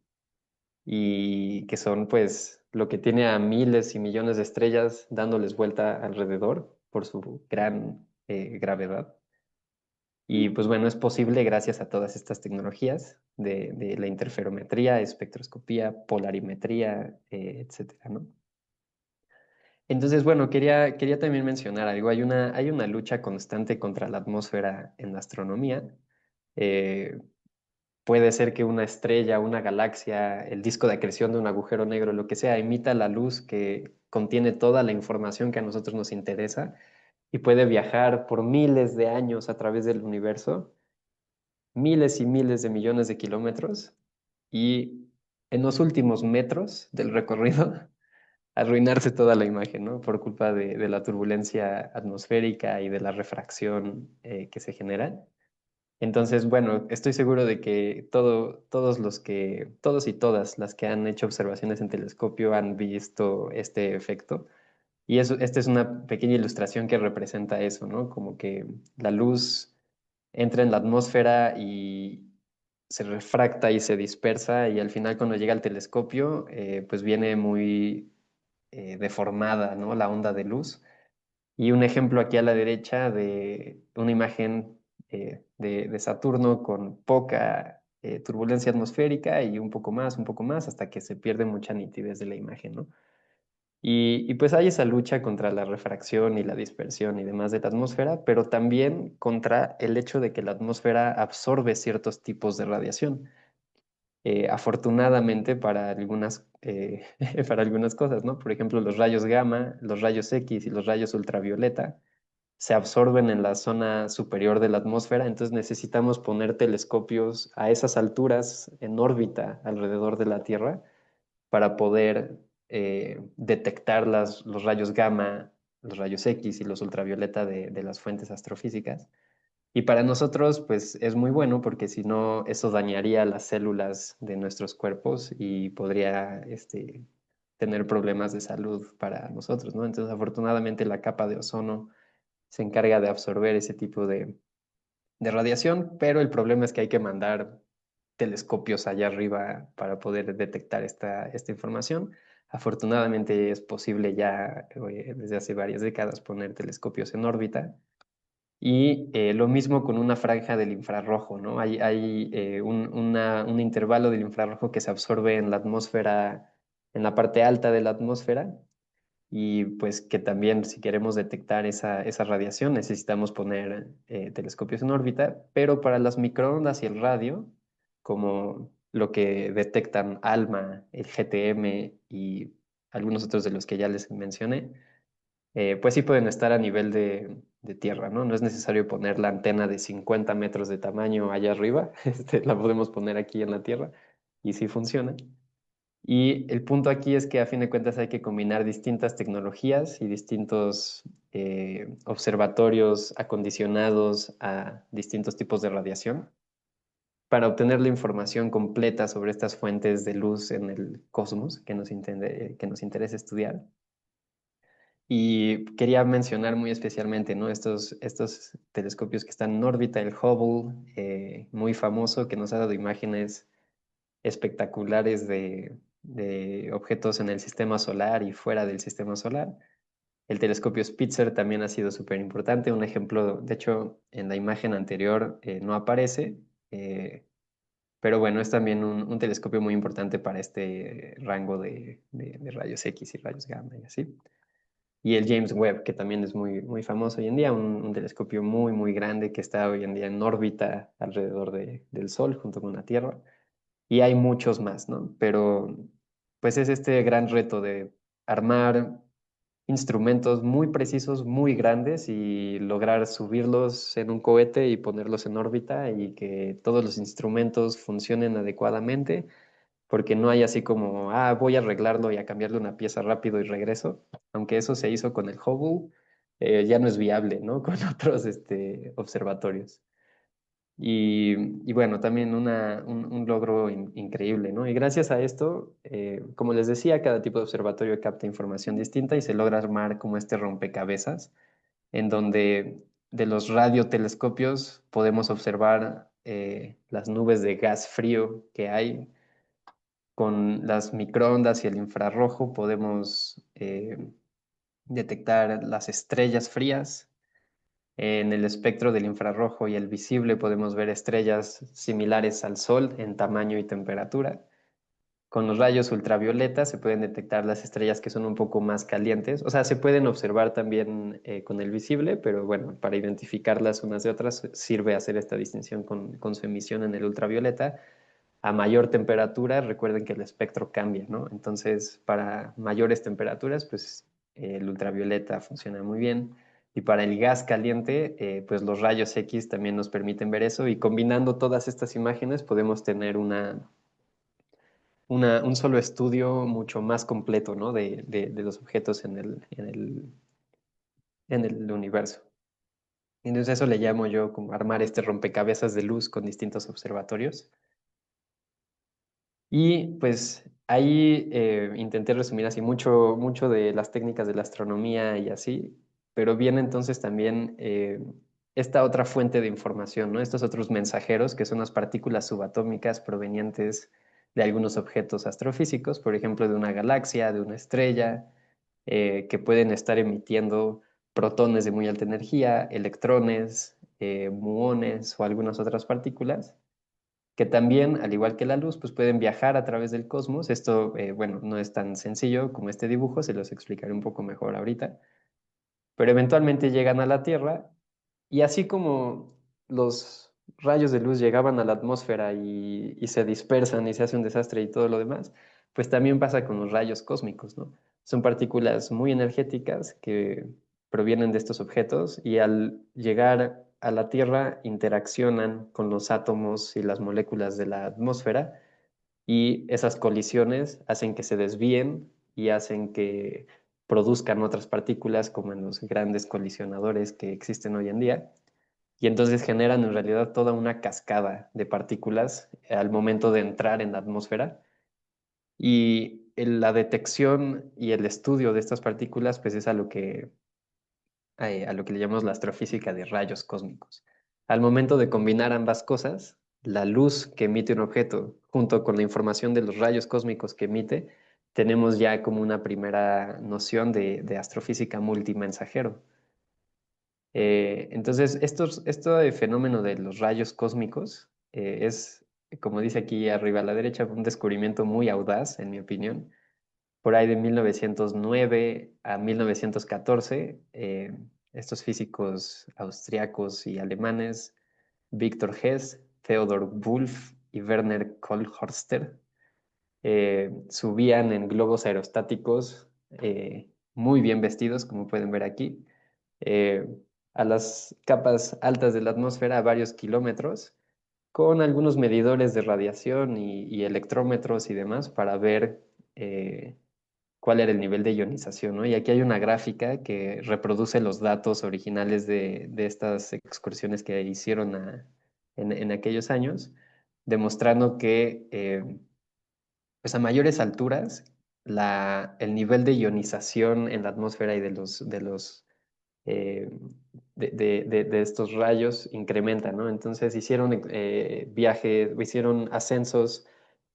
y que son pues lo que tiene a miles y millones de estrellas dándoles vuelta alrededor por su gran gravedad. Y pues bueno, es posible gracias a todas estas tecnologías de la interferometría, espectroscopía, polarimetría, etcétera, ¿no? Entonces, bueno, quería también mencionar algo. Hay una lucha constante contra la atmósfera en la astronomía. Eh, Puede ser que una estrella, una galaxia, el disco de acreción de un agujero negro, lo que sea, emita la luz que contiene toda la información que a nosotros nos interesa y puede viajar por miles de años a través del universo, miles y miles de millones de kilómetros y en los últimos metros del recorrido arruinarse toda la imagen, ¿no? Por culpa de la turbulencia atmosférica y de la refracción que se genera. Entonces, bueno, estoy seguro de que todos y todas las que han hecho observaciones en telescopio han visto este efecto. Y eso, esta es una pequeña ilustración que representa eso, ¿no? Como que la luz entra en la atmósfera y se refracta y se dispersa y al final cuando llega al telescopio, pues viene muy deformada, ¿no? La onda de luz. Y un ejemplo aquí a la derecha de una imagen de Saturno con poca turbulencia atmosférica y un poco más, hasta que se pierde mucha nitidez de la imagen, ¿no? Y pues hay esa lucha contra la refracción y la dispersión y demás de la atmósfera, pero también contra el hecho de que la atmósfera absorbe ciertos tipos de radiación. Afortunadamente para para algunas cosas, ¿no? Por ejemplo, los rayos gamma, los rayos X y los rayos ultravioleta se absorben en la zona superior de la atmósfera, entonces necesitamos poner telescopios a esas alturas en órbita alrededor de la Tierra para poder detectar los rayos gamma, los rayos X y los ultravioleta de las fuentes astrofísicas. Y para nosotros, pues es muy bueno porque si no, eso dañaría las células de nuestros cuerpos y podría tener problemas de salud para nosotros, ¿no? Entonces, afortunadamente, la capa de ozono se encarga de absorber ese tipo de radiación, pero el problema es que hay que mandar telescopios allá arriba para poder detectar esta información. Afortunadamente es posible ya desde hace varias décadas poner telescopios en órbita y lo mismo con una franja del infrarrojo, ¿no? Hay un intervalo del infrarrojo que se absorbe en la atmósfera, en la parte alta de la atmósfera y pues que también si queremos detectar esa radiación necesitamos poner telescopios en órbita, pero para las microondas y el radio, como lo que detectan ALMA, el GTM y algunos otros de los que ya les mencioné, pues sí pueden estar a nivel de tierra, ¿no? No es necesario poner la antena de 50 metros de tamaño allá arriba, la podemos poner aquí en la tierra y sí funciona. Y el punto aquí es que a fin de cuentas hay que combinar distintas tecnologías y distintos observatorios acondicionados a distintos tipos de radiación para obtener la información completa sobre estas fuentes de luz en el cosmos que nos interesa estudiar. Y quería mencionar muy especialmente, ¿no? Estos telescopios que están en órbita, el Hubble, muy famoso, que nos ha dado imágenes espectaculares de objetos en el sistema solar y fuera del sistema solar. El telescopio Spitzer también ha sido súper importante. Un ejemplo, de hecho, en la imagen anterior no aparece, eh, pero bueno, es también un telescopio muy importante para este rango de rayos X y rayos gamma y así. Y el James Webb, que también es muy famoso hoy en día, un telescopio muy grande que está hoy en día en órbita alrededor del Sol junto con la Tierra. Y hay muchos más, ¿no? Pero pues es este gran reto de armar instrumentos muy precisos, muy grandes y lograr subirlos en un cohete y ponerlos en órbita y que todos los instrumentos funcionen adecuadamente, porque no hay así como, voy a arreglarlo y a cambiarle una pieza rápido y regreso, aunque eso se hizo con el Hubble, ya no es viable, ¿no? Con otros observatorios. Y bueno, también un logro increíble, ¿no? Y gracias a esto, como les decía, cada tipo de observatorio capta información distinta y se logra armar como este rompecabezas, en donde de los radiotelescopios podemos observar las nubes de gas frío que hay. Con las microondas y el infrarrojo podemos detectar las estrellas frías. En el espectro del infrarrojo y el visible podemos ver estrellas similares al Sol en tamaño y temperatura. Con los rayos ultravioleta se pueden detectar las estrellas que son un poco más calientes. O sea, se pueden observar también con el visible, pero bueno, para identificarlas unas de otras sirve hacer esta distinción con su emisión en el ultravioleta. A mayor temperatura, recuerden que el espectro cambia, ¿no? Entonces, para mayores temperaturas, pues el ultravioleta funciona muy bien. Y para el gas caliente, pues los rayos X también nos permiten ver eso. Y combinando todas estas imágenes podemos tener un solo estudio mucho más completo, ¿no? De los objetos en el universo. Entonces eso le llamo yo como armar este rompecabezas de luz con distintos observatorios. Y pues ahí intenté resumir así mucho de las técnicas de la astronomía y así, pero viene entonces también esta otra fuente de información, ¿no? Estos otros mensajeros que son las partículas subatómicas provenientes de algunos objetos astrofísicos, por ejemplo, de una galaxia, de una estrella, que pueden estar emitiendo protones de muy alta energía, electrones, muones o algunas otras partículas que también, al igual que la luz, pues pueden viajar a través del cosmos. Esto, bueno, no es tan sencillo como este dibujo, se los explicaré un poco mejor ahorita, pero eventualmente llegan a la Tierra y así como los rayos de luz llegaban a la atmósfera y se dispersan y se hace un desastre y todo lo demás, pues también pasa con los rayos cósmicos, ¿no? Son partículas muy energéticas que provienen de estos objetos y al llegar a la Tierra interaccionan con los átomos y las moléculas de la atmósfera y esas colisiones hacen que se desvíen y hacen que produzcan otras partículas como en los grandes colisionadores que existen hoy en día. Y entonces generan en realidad toda una cascada de partículas al momento de entrar en la atmósfera. Y la detección y el estudio de estas partículas, pues es a lo que le llamamos la astrofísica de rayos cósmicos. Al momento de combinar ambas cosas, la luz que emite un objeto junto con la información de los rayos cósmicos que emite, tenemos ya como una primera noción de astrofísica multimensajero. Entonces, este fenómeno de los rayos cósmicos es, como dice aquí arriba a la derecha, un descubrimiento muy audaz, en mi opinión. Por ahí de 1909 a 1914, estos físicos austriacos y alemanes, Victor Hess, Theodor Wolff y Werner Kohlhorster, subían en globos aerostáticos muy bien vestidos, como pueden ver aquí, eh, a las capas altas de la atmósfera a varios kilómetros, con algunos medidores de radiación y electrómetros y demás para ver cuál era el nivel de ionización, ¿no? Y aquí hay una gráfica que reproduce los datos originales de estas excursiones que hicieron en aquellos años. demostrando que pues a mayores alturas el nivel de ionización en la atmósfera y eh, de estos rayos incrementa, ¿no? Entonces hicieron viajes, hicieron ascensos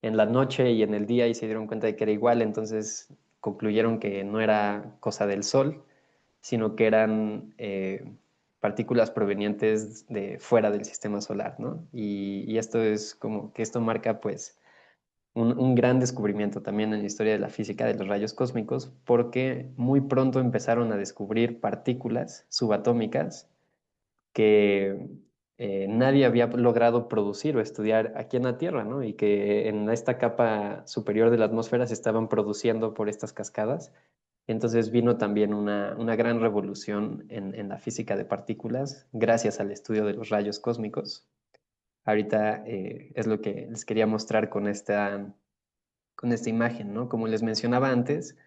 en la noche y en el día y se dieron cuenta de que era igual, entonces concluyeron que no era cosa del Sol, sino que eran partículas provenientes de fuera del sistema solar, ¿no? Y esto es como que esto marca pues un gran descubrimiento también en la historia de la física de los rayos cósmicos, porque muy pronto empezaron a descubrir partículas subatómicas que nadie había logrado producir o estudiar aquí en la Tierra, ¿no? Y que en esta capa superior de la atmósfera se estaban produciendo por estas cascadas. Entonces vino también una gran revolución en la física de partículas gracias al estudio de los rayos cósmicos. Ahorita es lo que les quería mostrar con esta imagen, ¿no? Como les mencionaba antes,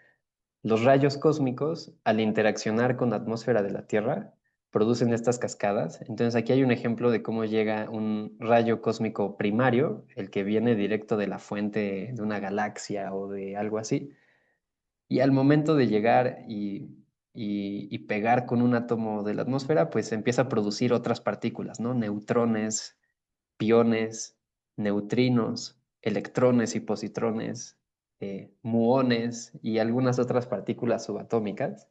los rayos cósmicos, al interaccionar con la atmósfera de la Tierra, producen estas cascadas. Entonces aquí hay un ejemplo de cómo llega un rayo cósmico primario, el que viene directo de la fuente de una galaxia o de algo así. Y al momento de llegar y pegar con un átomo de la atmósfera, pues empieza a producir otras partículas, ¿no? Neutrones, piones, neutrinos, electrones y positrones, muones y algunas otras partículas subatómicas,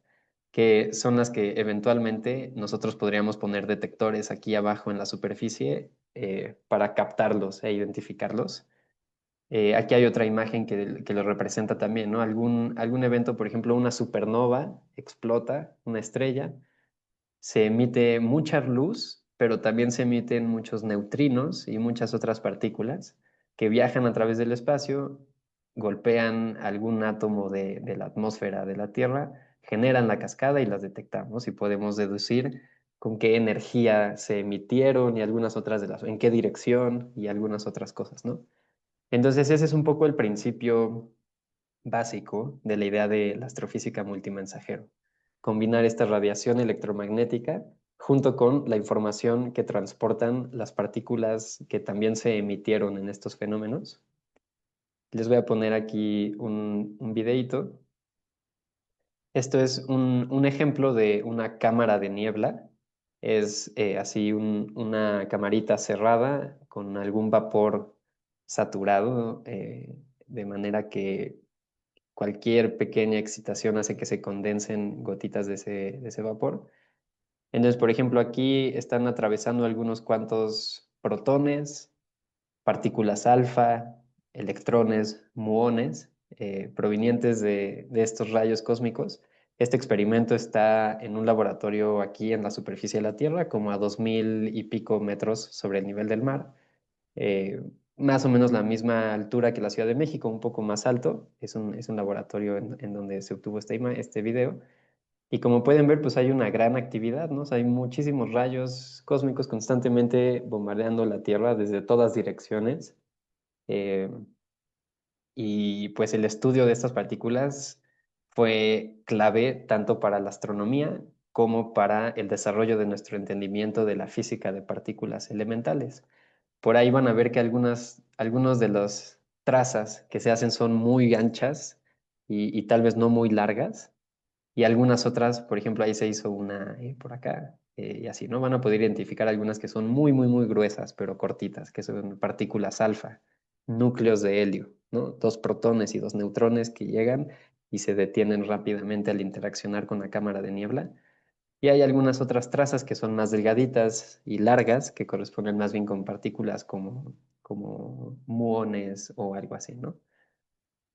que son las que eventualmente nosotros podríamos poner detectores aquí abajo en la superficie para captarlos e identificarlos. Aquí hay otra imagen que lo representa también, ¿no? Algún evento, por ejemplo, una supernova explota una estrella, se emite mucha luz, pero también se emiten muchos neutrinos y muchas otras partículas que viajan a través del espacio, golpean algún átomo de la atmósfera de la Tierra, generan la cascada y las detectamos y podemos deducir con qué energía se emitieron y algunas otras en qué dirección y algunas otras cosas, ¿no? Entonces ese es un poco el principio básico de la idea de la astrofísica multimensajero. Combinar esta radiación electromagnética junto con la información que transportan las partículas que también se emitieron en estos fenómenos. Les voy a poner aquí un videíto. Esto es un ejemplo de una cámara de niebla. Es así una camarita cerrada con algún vapor saturado, de manera que cualquier pequeña excitación hace que se condensen gotitas de ese vapor. Entonces, por ejemplo, aquí están atravesando algunos cuantos protones, partículas alfa, electrones, muones, provenientes de estos rayos cósmicos. Este experimento está en un laboratorio aquí en la superficie de la Tierra, como a 2000 y pico metros sobre el nivel del mar. Más o menos la misma altura que la Ciudad de México, un poco más alto. Es un laboratorio en donde se obtuvo este video. Y como pueden ver, pues hay una gran actividad, ¿no? O sea, hay muchísimos rayos cósmicos constantemente bombardeando la Tierra desde todas direcciones. Eh, y pues el estudio de estas partículas fue clave tanto para la astronomía como para el desarrollo de nuestro entendimiento de la física de partículas elementales. Por ahí van a ver que algunos de las trazas que se hacen son muy anchas y tal vez no muy largas, y algunas otras, por ejemplo, ahí se hizo una por acá, y así, ¿no? Van a poder identificar algunas que son muy, muy, muy gruesas, pero cortitas, que son partículas alfa, núcleos de helio, ¿no? Dos protones y dos neutrones que llegan y se detienen rápidamente al interaccionar con la cámara de niebla. Y hay algunas otras trazas que son más delgaditas y largas, que corresponden más bien con partículas como muones o algo así, ¿no?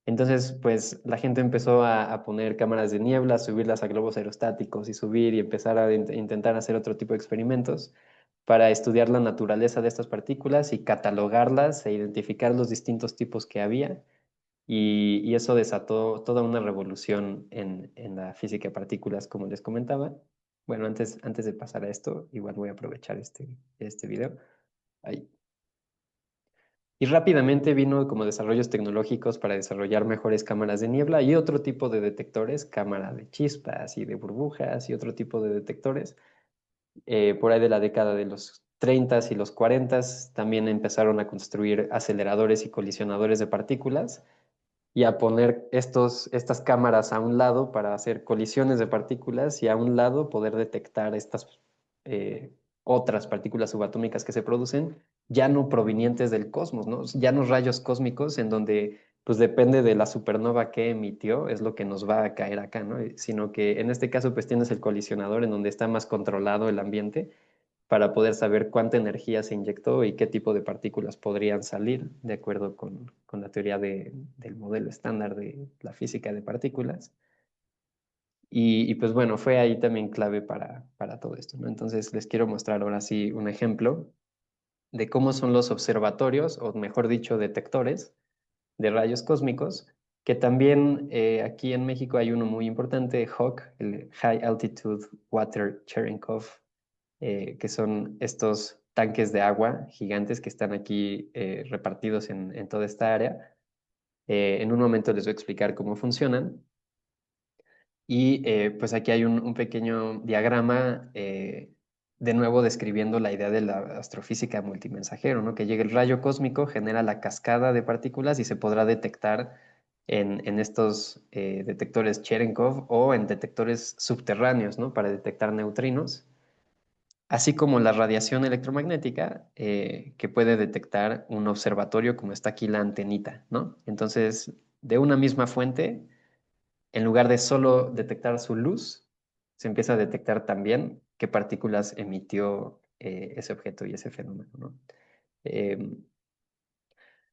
Entonces, pues la gente empezó a poner cámaras de niebla, subirlas a globos aerostáticos y subir y empezar a intentar hacer otro tipo de experimentos para estudiar la naturaleza de estas partículas y catalogarlas e identificar los distintos tipos que había. Y eso desató toda una revolución en la física de partículas, como les comentaba. Bueno, antes de pasar a esto, igual voy a aprovechar este video. Ahí. Y rápidamente vino como desarrollos tecnológicos para desarrollar mejores cámaras de niebla y otro tipo de detectores, cámara de chispas y de burbujas y otro tipo de detectores, por ahí de la década de los 30 y los 40 también empezaron a construir aceleradores y colisionadores de partículas y a poner estas cámaras a un lado para hacer colisiones de partículas y a un lado poder detectar estas eh, otras partículas subatómicas que se producen, ya no provenientes del cosmos, ¿no? Ya no rayos cósmicos en donde pues depende de la supernova que emitió, es lo que nos va a caer acá, ¿no? Sino que en este caso pues tienes el colisionador en donde está más controlado el ambiente para poder saber cuánta energía se inyectó y qué tipo de partículas podrían salir, de acuerdo con la teoría del modelo estándar de la física de partículas. Pues bueno, fue ahí también clave para todo esto, ¿no? Entonces les quiero mostrar ahora sí un ejemplo de cómo son los observatorios, o mejor dicho, detectores de rayos cósmicos, que también aquí en México hay uno muy importante, HAWC, el High Altitude Water Cherenkov, que son estos tanques de agua gigantes que están aquí repartidos en toda esta área. En un momento les voy a explicar cómo funcionan. Pues aquí hay un pequeño diagrama, de nuevo describiendo la idea de la astrofísica multimensajero, ¿no? Que llega el rayo cósmico, genera la cascada de partículas y se podrá detectar en estos detectores Cherenkov o en detectores subterráneos, ¿no? Para detectar neutrinos, así como la radiación electromagnética que puede detectar un observatorio como está aquí la antenita, ¿no? Entonces, de una misma fuente, en lugar de solo detectar su luz, se empieza a detectar también qué partículas emitió ese objeto y ese fenómeno, ¿no? Em,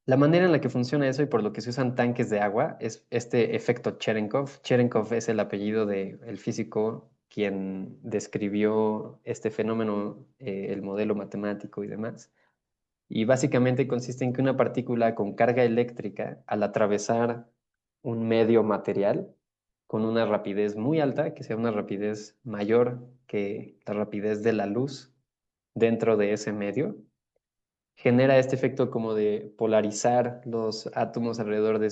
la manera en la que funciona eso y por lo que se usan tanques de agua es este efecto Cherenkov. Cherenkov es el apellido del físico quien describió este fenómeno, el modelo matemático y demás. Y básicamente consiste en que una partícula con carga eléctrica, al atravesar un medio material con una rapidez muy alta, que sea una rapidez mayor que la rapidez de la luz dentro de ese medio, genera este efecto como de polarizar los átomos alrededor de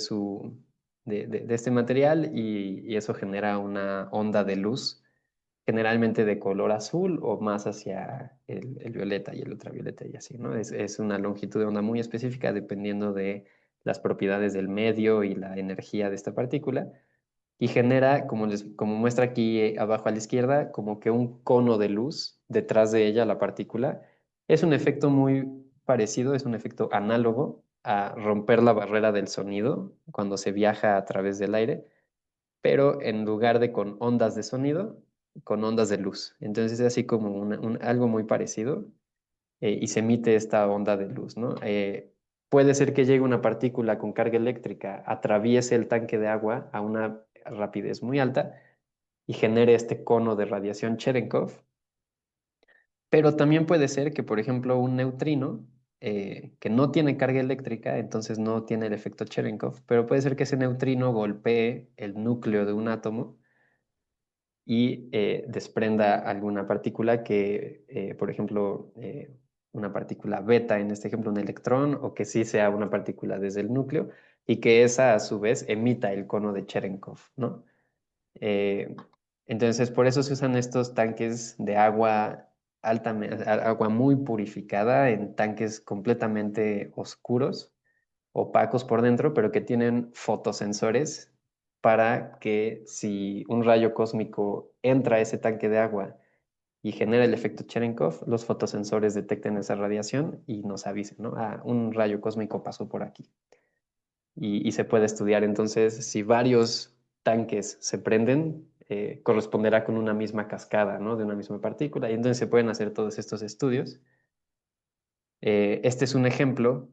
este material y eso genera una onda de luz, generalmente de color azul o más hacia el violeta y el ultravioleta y así, ¿no? Es una longitud de onda muy específica dependiendo de las propiedades del medio y la energía de esta partícula y genera, como muestra aquí abajo a la izquierda, como que un cono de luz detrás de ella, la partícula. Es un efecto muy parecido, es un efecto análogo a romper la barrera del sonido cuando se viaja a través del aire, pero en lugar de con ondas de sonido, con ondas de luz. Entonces es así como algo muy parecido y se emite esta onda de luz, ¿no? Puede ser que llegue una partícula con carga eléctrica, atraviese el tanque de agua a una rapidez muy alta y genere este cono de radiación Cherenkov, pero también puede ser que, por ejemplo, un neutrino que no tiene carga eléctrica, entonces no tiene el efecto Cherenkov, pero puede ser que ese neutrino golpee el núcleo de un átomo y desprenda alguna partícula que, por ejemplo, una partícula beta, en este ejemplo un electrón, o que sí sea una partícula desde el núcleo, y que esa a su vez emita el cono de Cherenkov, ¿no? Eh, entonces, por eso se usan estos tanques de agua agua muy purificada en tanques completamente oscuros, opacos por dentro, pero que tienen fotosensores para que si un rayo cósmico entra a ese tanque de agua y genera el efecto Cherenkov, los fotosensores detecten esa radiación y nos avisen, ¿no? Ah, un rayo cósmico pasó por aquí. Y se puede estudiar entonces si varios tanques se prenden, corresponderá con una misma cascada, ¿no? De una misma partícula. Y entonces se pueden hacer todos estos estudios. Este es un ejemplo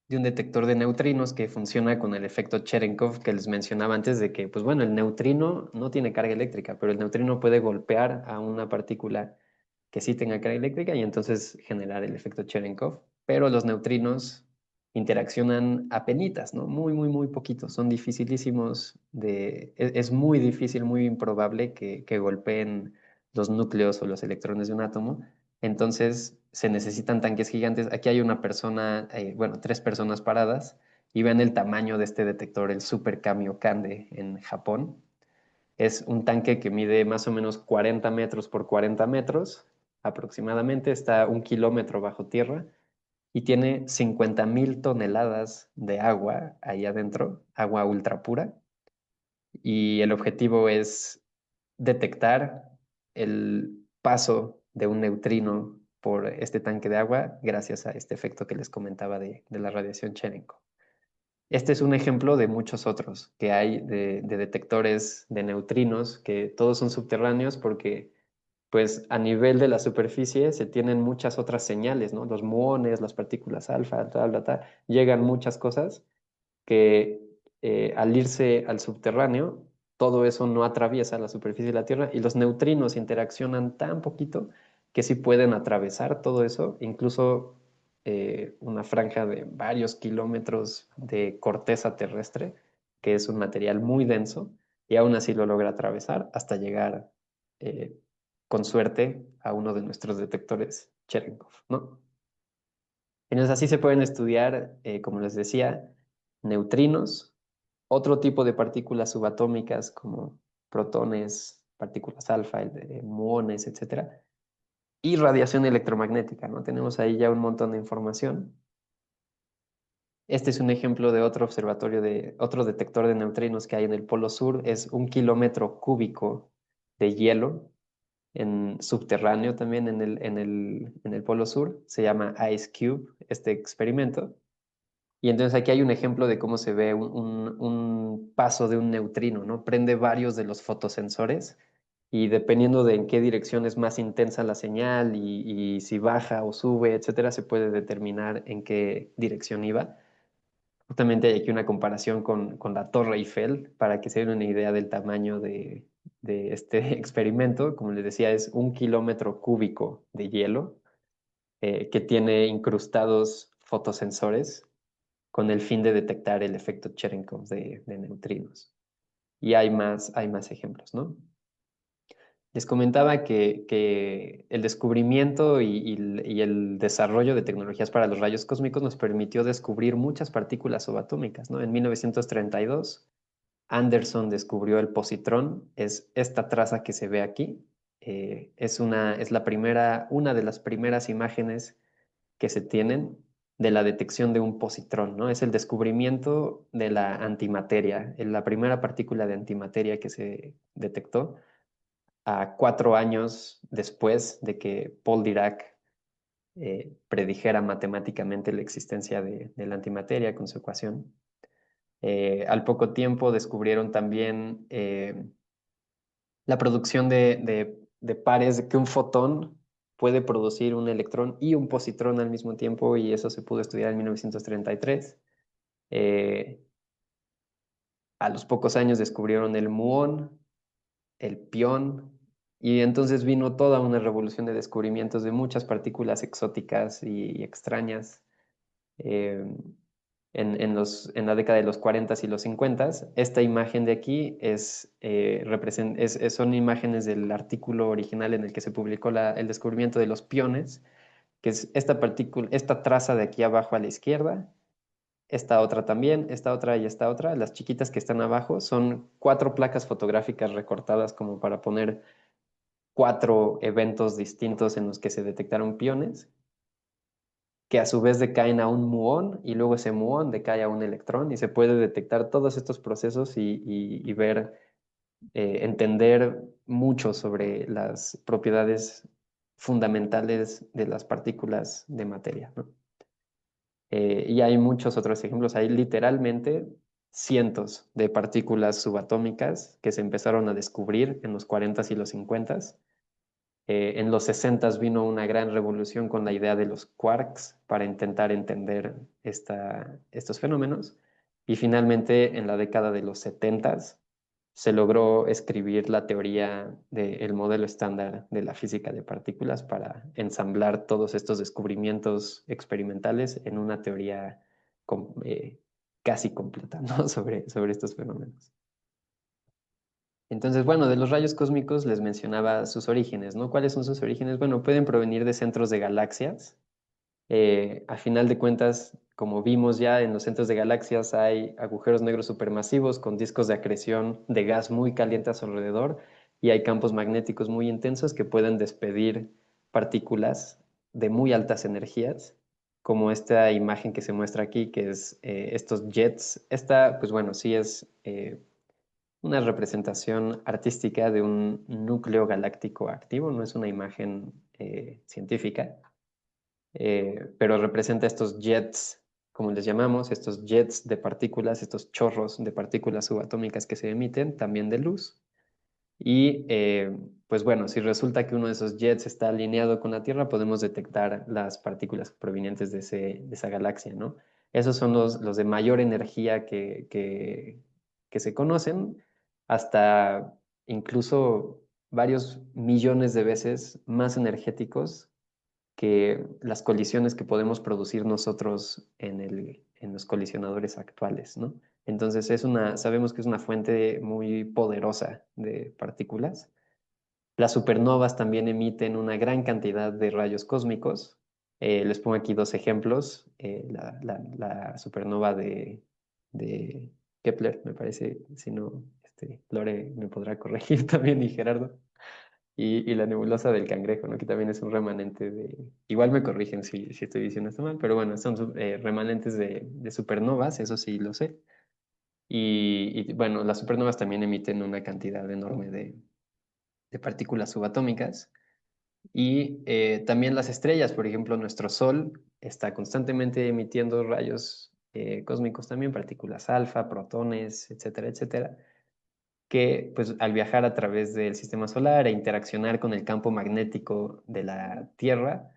de un detector de neutrinos que funciona con el efecto Cherenkov que les mencionaba antes de que, pues bueno, el neutrino no tiene carga eléctrica, pero el neutrino puede golpear a una partícula que sí tenga carga eléctrica y entonces generar el efecto Cherenkov, pero los neutrinos interaccionan apenitas, ¿no? Muy, muy, muy poquitos, son dificilísimos es muy difícil, muy improbable que golpeen los núcleos o los electrones de un átomo, entonces se necesitan tanques gigantes. Aquí hay una persona, bueno, tres personas paradas y ven el tamaño de este detector, el Super Kamiokande en Japón. Es un tanque que mide más o menos 40 metros por 40 metros, aproximadamente, está 1 kilómetro bajo tierra y tiene 50,000 toneladas de agua ahí adentro, agua ultra pura. Y el objetivo es detectar el paso de un neutrino por este tanque de agua gracias a este efecto que les comentaba de la radiación Cherenkov. Este es un ejemplo de muchos otros que hay de detectores de neutrinos que todos son subterráneos porque pues a nivel de la superficie se tienen muchas otras señales, ¿no? Los muones, las partículas alfa, tal, tal, tal, llegan muchas cosas que al irse al subterráneo, todo eso no atraviesa la superficie de la Tierra y los neutrinos interaccionan tan poquito que sí pueden atravesar todo eso, incluso una franja de varios kilómetros de corteza terrestre, que es un material muy denso, y aún así lo logra atravesar hasta llegar, eh, con suerte, a uno de nuestros detectores Cherenkov, ¿no? Entonces así se pueden estudiar, como les decía, neutrinos, otro tipo de partículas subatómicas como protones, partículas alfa, muones, etcétera, y radiación electromagnética, ¿no? Tenemos ahí ya un montón de información. Este es un ejemplo de otro observatorio otro detector de neutrinos que hay en el Polo Sur. Es 1 kilómetro cúbico de hielo subterráneo también en el Polo Sur. Se llama Ice Cube, este experimento. Y entonces aquí hay un ejemplo de cómo se ve un paso de un neutrino, ¿no? Prende varios de los fotosensores y dependiendo de en qué dirección es más intensa la señal y si baja o sube, etcétera, se puede determinar en qué dirección iba. Justamente hay aquí una comparación con la Torre Eiffel para que se den una idea del tamaño de este experimento. Como les decía, es 1 kilómetro cúbico de hielo que tiene incrustados fotosensores con el fin de detectar el efecto Cherenkov de neutrinos. Y hay más ejemplos, ¿no? Les comentaba que el descubrimiento y el desarrollo de tecnologías para los rayos cósmicos nos permitió descubrir muchas partículas subatómicas, ¿no? En 1932, Anderson descubrió el positrón, es esta traza que se ve aquí. Es una de las primeras imágenes que se tienen de la detección de un positrón, ¿no? Es el descubrimiento de la antimateria, la primera partícula de antimateria que se detectó a 4 años después de que Paul Dirac predijera matemáticamente la existencia de la antimateria con su ecuación. Al poco tiempo descubrieron también la producción de pares, de que un fotón puede producir un electrón y un positrón al mismo tiempo, y eso se pudo estudiar en 1933. Eh, a los pocos años descubrieron el muón, el pión, y entonces vino toda una revolución de descubrimientos de muchas partículas exóticas y extrañas. Eh, en la década de los 40 y los 50. Esta imagen de aquí son imágenes del artículo original en el que se publicó el descubrimiento de los piones, que es esta traza de aquí abajo a la izquierda, esta otra también, esta otra y esta otra. Las chiquitas que están abajo son 4 placas fotográficas recortadas como para poner 4 eventos distintos en los que se detectaron piones, que a su vez decaen a un muón y luego ese muón decae a un electrón y se puede detectar todos estos procesos y ver, entender mucho sobre las propiedades fundamentales de las partículas de materia, ¿no? Y hay muchos otros ejemplos. Hay literalmente cientos de partículas subatómicas que se empezaron a descubrir en los 40 y los 50. En los 60 vino una gran revolución con la idea de los quarks para intentar entender estos fenómenos. Y finalmente, en la década de los 70 se logró escribir la teoría del modelo estándar de la física de partículas para ensamblar todos estos descubrimientos experimentales en una teoría casi completa, ¿no? sobre estos fenómenos. Entonces, bueno, de los rayos cósmicos les mencionaba sus orígenes, ¿no? ¿Cuáles son sus orígenes? Bueno, pueden provenir de centros de galaxias. A final de cuentas, como vimos ya en los centros de galaxias, hay agujeros negros supermasivos con discos de acreción de gas muy caliente a su alrededor y hay campos magnéticos muy intensos que pueden despedir partículas de muy altas energías, como esta imagen que se muestra aquí, que es estos jets. Esta, pues bueno, sí es una representación artística de un núcleo galáctico activo, no es una imagen científica, pero representa estos jets, como les llamamos, estos jets de partículas, estos chorros de partículas subatómicas que se emiten, también de luz. Y pues bueno, si resulta que uno de esos jets está alineado con la Tierra, podemos detectar las partículas provenientes de esa galaxia, ¿no? Esos son los de mayor energía que se conocen, hasta incluso varios millones de veces más energéticos que las colisiones que podemos producir nosotros en los colisionadores actuales, ¿no? Entonces sabemos que es una fuente muy poderosa de partículas. Las supernovas también emiten una gran cantidad de rayos cósmicos. Les pongo aquí dos ejemplos. La supernova de Kepler, me parece, si no, Lore me podrá corregir también y Gerardo. Y la nebulosa del Cangrejo, ¿no? Que también es un remanente de... Igual me corrigen si estoy diciendo esto mal, pero bueno, son remanentes de supernovas, eso sí lo sé. Bueno, las supernovas también emiten una cantidad enorme de partículas subatómicas. Y también las estrellas, por ejemplo, nuestro Sol está constantemente emitiendo rayos cósmicos también, partículas alfa, protones, etcétera, etcétera, que pues al viajar a través del sistema solar e interaccionar con el campo magnético de la Tierra,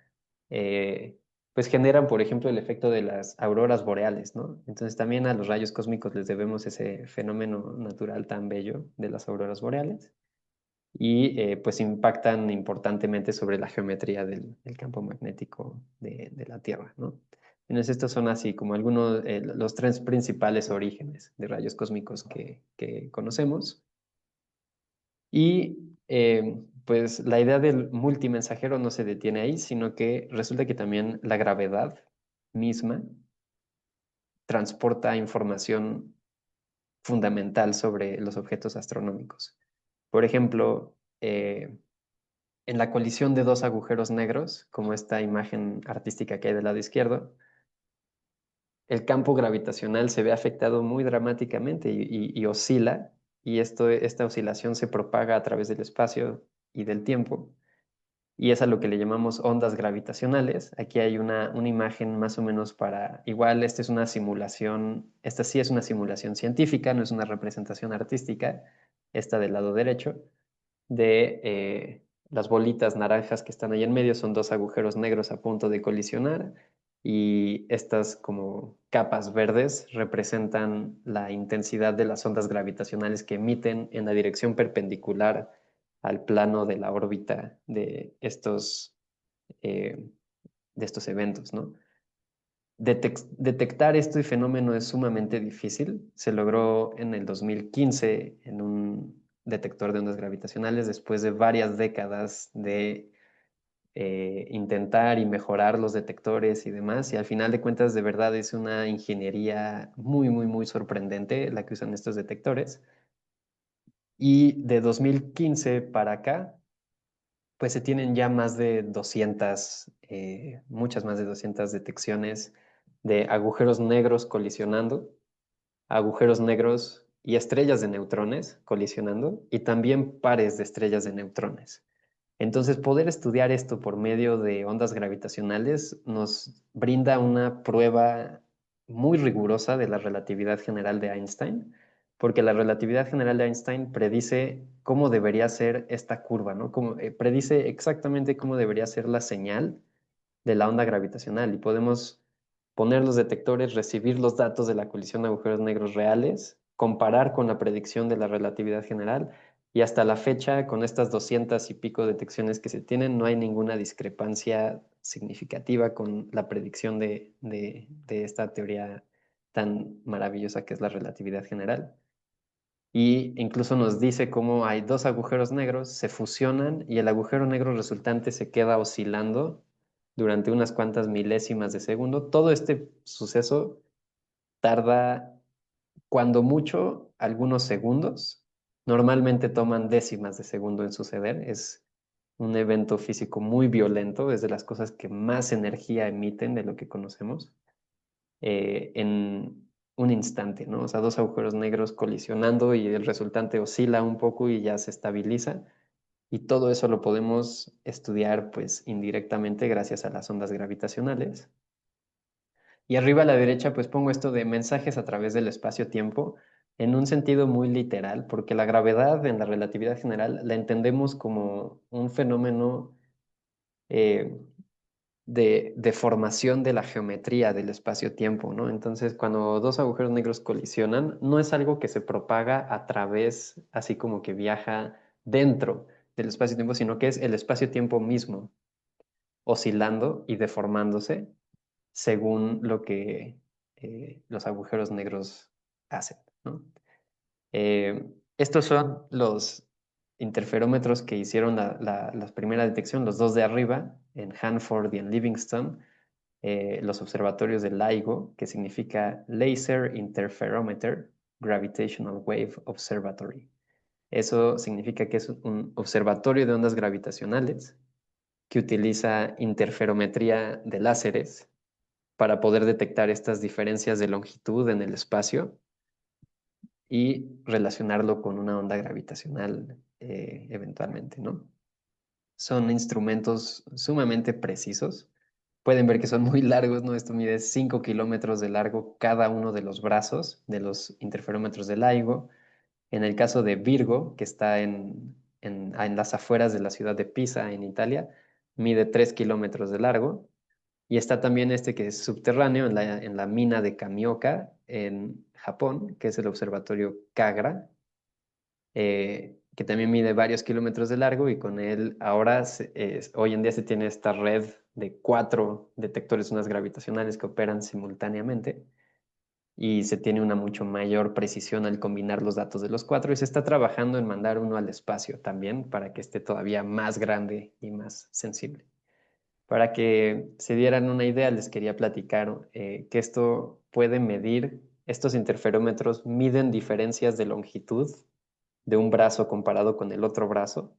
eh, pues generan, por ejemplo, el efecto de las auroras boreales, ¿no? Entonces también a los rayos cósmicos les debemos ese fenómeno natural tan bello de las auroras boreales y pues impactan importantemente sobre la geometría del campo magnético de la Tierra, ¿no? Entonces estos son así como algunos, los tres principales orígenes de rayos cósmicos que conocemos. Y pues la idea del multimensajero no se detiene ahí, sino que resulta que también la gravedad misma transporta información fundamental sobre los objetos astronómicos. Por ejemplo, en la colisión de dos agujeros negros, como esta imagen artística que hay del lado izquierdo, el campo gravitacional se ve afectado muy dramáticamente y oscila, y esta oscilación se propaga a través del espacio y del tiempo, y es a lo que le llamamos ondas gravitacionales. Aquí hay una imagen más o menos igual esta es una simulación, esta sí es una simulación científica, no es una representación artística, esta del lado derecho, de las bolitas naranjas que están ahí en medio, son dos agujeros negros a punto de colisionar y estas como capas verdes representan la intensidad de las ondas gravitacionales que emiten en la dirección perpendicular al plano de la órbita eh, de estos eventos, ¿no? Detectar este fenómeno es sumamente difícil. Se logró en el 2015 en un detector de ondas gravitacionales después de varias décadas de intentar y mejorar los detectores y demás. Y al final de cuentas, de verdad es una ingeniería muy, muy, muy sorprendente la que usan estos detectores. Y de 2015 para acá, pues se tienen ya más de 200, muchas más de 200 detecciones de agujeros negros colisionando, agujeros negros y estrellas de neutrones colisionando, y también pares de estrellas de neutrones. Entonces, poder estudiar esto por medio de ondas gravitacionales nos brinda una prueba muy rigurosa de la relatividad general de Einstein, porque la relatividad general de Einstein predice cómo debería ser esta curva, ¿no? Predice exactamente cómo debería ser la señal de la onda gravitacional y podemos poner los detectores, recibir los datos de la colisión de agujeros negros reales, comparar con la predicción de la relatividad general y hasta la fecha, con estas 200 y pico detecciones que se tienen, no hay ninguna discrepancia significativa con la predicción de esta teoría tan maravillosa que es la relatividad general. Y incluso nos dice cómo hay dos agujeros negros, se fusionan y el agujero negro resultante se queda oscilando durante unas cuantas milésimas de segundo. Todo este suceso tarda, cuando mucho, algunos segundos. Normalmente toman décimas de segundo en suceder. Es un evento físico muy violento, es de las cosas que más energía emiten de lo que conocemos, en un instante, ¿no? O sea, dos agujeros negros colisionando y el resultante oscila un poco y ya se estabiliza. Y todo eso lo podemos estudiar pues indirectamente gracias a las ondas gravitacionales. Y arriba a la derecha pues pongo esto de mensajes a través del espacio-tiempo en un sentido muy literal, porque la gravedad en la relatividad general la entendemos como un fenómeno eh, de formación de la geometría del espacio-tiempo, ¿no? Entonces, cuando dos agujeros negros colisionan, no es algo que se propaga a través, así como que viaja dentro del espacio-tiempo, sino que es el espacio-tiempo mismo oscilando y deformándose según lo que los agujeros negros hacen, ¿no? Estos son los interferómetros que hicieron la primera detección, los dos de arriba, en Hanford y en Livingston, los observatorios de LIGO, que significa Laser Interferometer Gravitational Wave Observatory. Eso significa que es un observatorio de ondas gravitacionales que utiliza interferometría de láseres para poder detectar estas diferencias de longitud en el espacio y relacionarlo con una onda gravitacional eventualmente, ¿no? Son instrumentos sumamente precisos. Pueden ver que son muy largos, ¿no? Esto mide 5 kilómetros de largo cada uno de los brazos de los interferómetros de LIGO. En el caso de Virgo, que está en las afueras de la ciudad de Pisa, en Italia, mide 3 kilómetros de largo. Y está también este que es subterráneo en la mina de Kamioka, en Japón, que es el observatorio Kagra, que también mide varios kilómetros de largo y con él ahora, hoy en día se tiene esta red de 4 detectores de ondas gravitacionales que operan simultáneamente y se tiene una mucho mayor precisión al combinar los datos de los 4 y se está trabajando en mandar uno al espacio también para que esté todavía más grande y más sensible. Para que se dieran una idea, les quería platicar que esto puede medir, estos interferómetros miden diferencias de longitud de un brazo comparado con el otro brazo,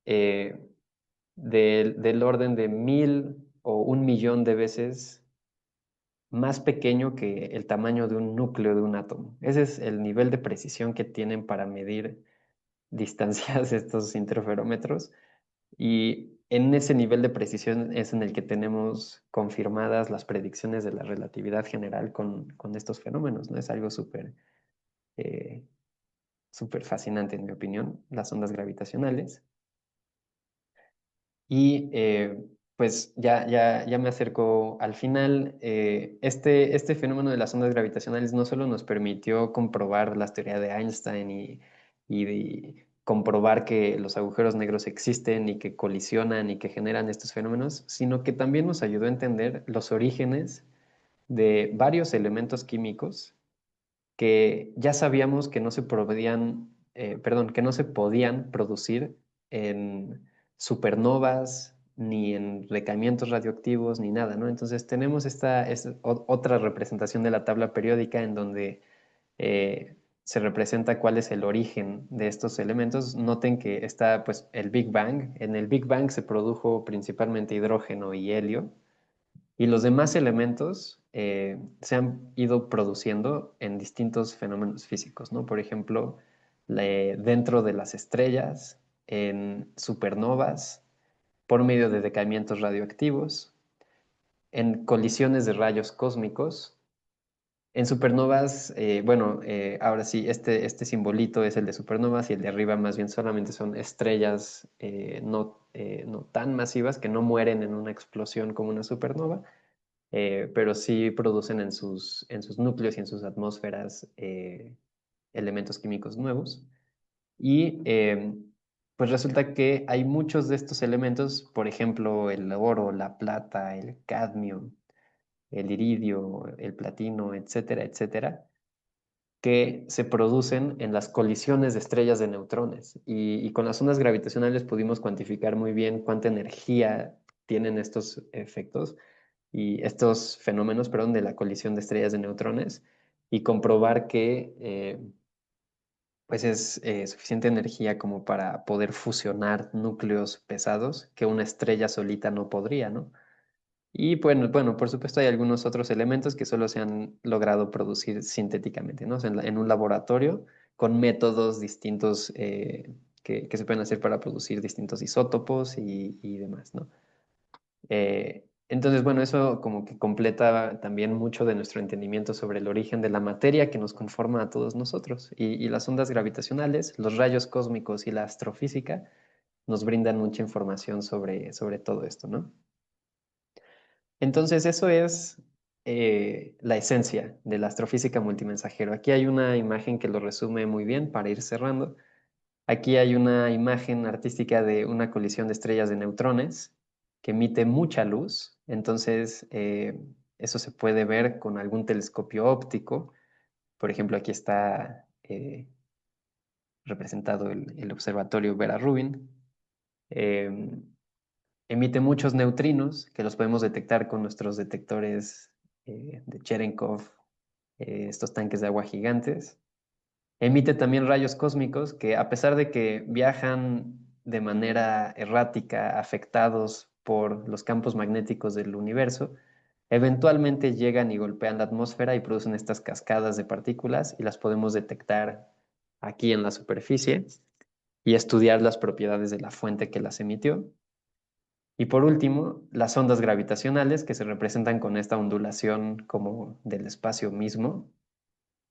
eh, del orden de 1000 o 1 millón de veces más pequeño que el tamaño de un núcleo de un átomo. Ese es el nivel de precisión que tienen para medir distancias estos interferómetros. Y en ese nivel de precisión es en el que tenemos confirmadas las predicciones de la relatividad general con estos fenómenos, ¿no? Es algo eh, súper fascinante, en mi opinión, las ondas gravitacionales. Y pues ya me acerco al final. Este fenómeno de las ondas gravitacionales no solo nos permitió comprobar las teorías de Einstein y comprobar que los agujeros negros existen y que colisionan y que generan estos fenómenos, sino que también nos ayudó a entender los orígenes de varios elementos químicos que ya sabíamos que no se podían, perdón, que no se podían producir en supernovas, ni en recaimientos radioactivos, ni nada, ¿no? Entonces tenemos otra representación de la tabla periódica en donde se representa cuál es el origen de estos elementos. Noten que está pues el Big Bang. En el Big Bang se produjo principalmente hidrógeno y helio. Y los demás elementos se han ido produciendo en distintos fenómenos físicos, ¿no? Por ejemplo, dentro de las estrellas, en supernovas, por medio de decaimientos radioactivos, en colisiones de rayos cósmicos. En supernovas, bueno, ahora sí, este simbolito es el de supernovas y el de arriba más bien solamente son estrellas no tan masivas que no mueren en una explosión como una supernova, pero sí producen en sus núcleos y en sus atmósferas elementos químicos nuevos. Y pues resulta que hay muchos de estos elementos, por ejemplo, el oro, la plata, el cadmio, el iridio, el platino, etcétera, etcétera, que se producen en las colisiones de estrellas de neutrones. Y con las ondas gravitacionales pudimos cuantificar muy bien cuánta energía tienen estos efectos y estos fenómenos, perdón, de la colisión de estrellas de neutrones y comprobar que pues es suficiente energía como para poder fusionar núcleos pesados que una estrella solita no podría, ¿no? Y bueno, por supuesto hay algunos otros elementos que solo se han logrado producir sintéticamente, ¿no? O sea, en un laboratorio con métodos distintos que se pueden hacer para producir distintos isótopos y demás, ¿no? Entonces, bueno, eso como que completa también mucho de nuestro entendimiento sobre el origen de la materia que nos conforma a todos nosotros. Y las ondas gravitacionales, los rayos cósmicos y la astrofísica nos brindan mucha información sobre todo esto, ¿no? Entonces, eso es la esencia de la astrofísica multimensajero. Aquí hay una imagen que lo resume muy bien para ir cerrando. Aquí hay una imagen artística de una colisión de estrellas de neutrones que emite mucha luz. Entonces, eso se puede ver con algún telescopio óptico. Por ejemplo, aquí está representado el observatorio Vera Rubin. Em, Emite muchos neutrinos que los podemos detectar con nuestros detectores de Cherenkov, estos tanques de agua gigantes. Emite también rayos cósmicos que, a pesar de que viajan de manera errática, afectados por los campos magnéticos del universo, eventualmente llegan y golpean la atmósfera y producen estas cascadas de partículas y las podemos detectar aquí en la superficie y estudiar las propiedades de la fuente que las emitió. Y por último, las ondas gravitacionales que se representan con esta ondulación como del espacio mismo,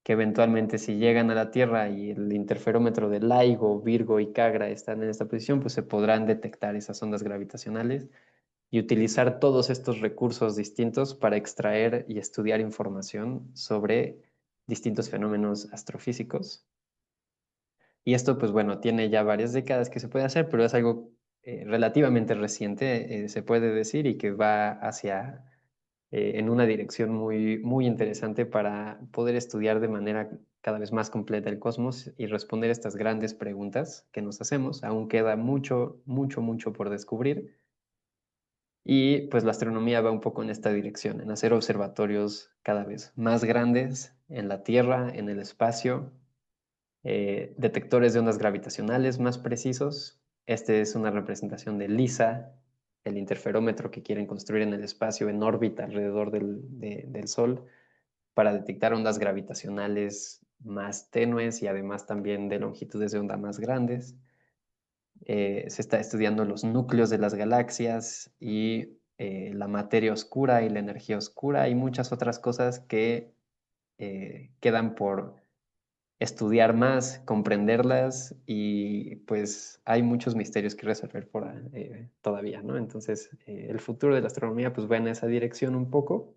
que eventualmente si llegan a la Tierra y el interferómetro de LIGO, Virgo y Cagra están en esta posición, pues se podrán detectar esas ondas gravitacionales y utilizar todos estos recursos distintos para extraer y estudiar información sobre distintos fenómenos astrofísicos. Y esto, pues bueno, tiene ya varias décadas que se puede hacer, pero es algo relativamente reciente, se puede decir, y que va hacia en una dirección muy interesante para poder estudiar de manera cada vez más completa el cosmos y responder estas grandes preguntas que nos hacemos. Aún queda mucho por descubrir. Y pues la astronomía va un poco en esta dirección, en hacer observatorios cada vez más grandes en la Tierra, en el espacio, detectores de ondas gravitacionales más precisos. Este es una representación de LISA, el interferómetro que quieren construir en el espacio en órbita alrededor del Sol para detectar ondas gravitacionales más tenues y además también de longitudes de onda más grandes. Se está estudiando los núcleos de las galaxias y la materia oscura y la energía oscura y muchas otras cosas que quedan por estudiar más, comprenderlas y pues hay muchos misterios que resolver todavía, ¿no? Entonces, el futuro de la astronomía pues va en esa dirección un poco.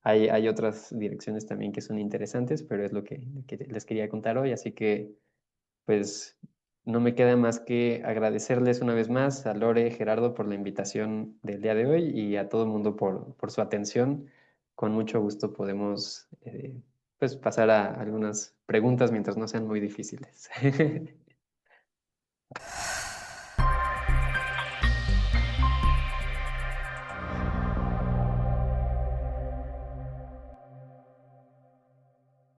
Hay otras direcciones también que son interesantes, pero es lo que les quería contar hoy, así que pues no me queda más que agradecerles una vez más a Lore, Gerardo, por la invitación del día de hoy y a todo el mundo por su atención. Con mucho gusto podemos pues pasar a algunas preguntas mientras no sean muy difíciles.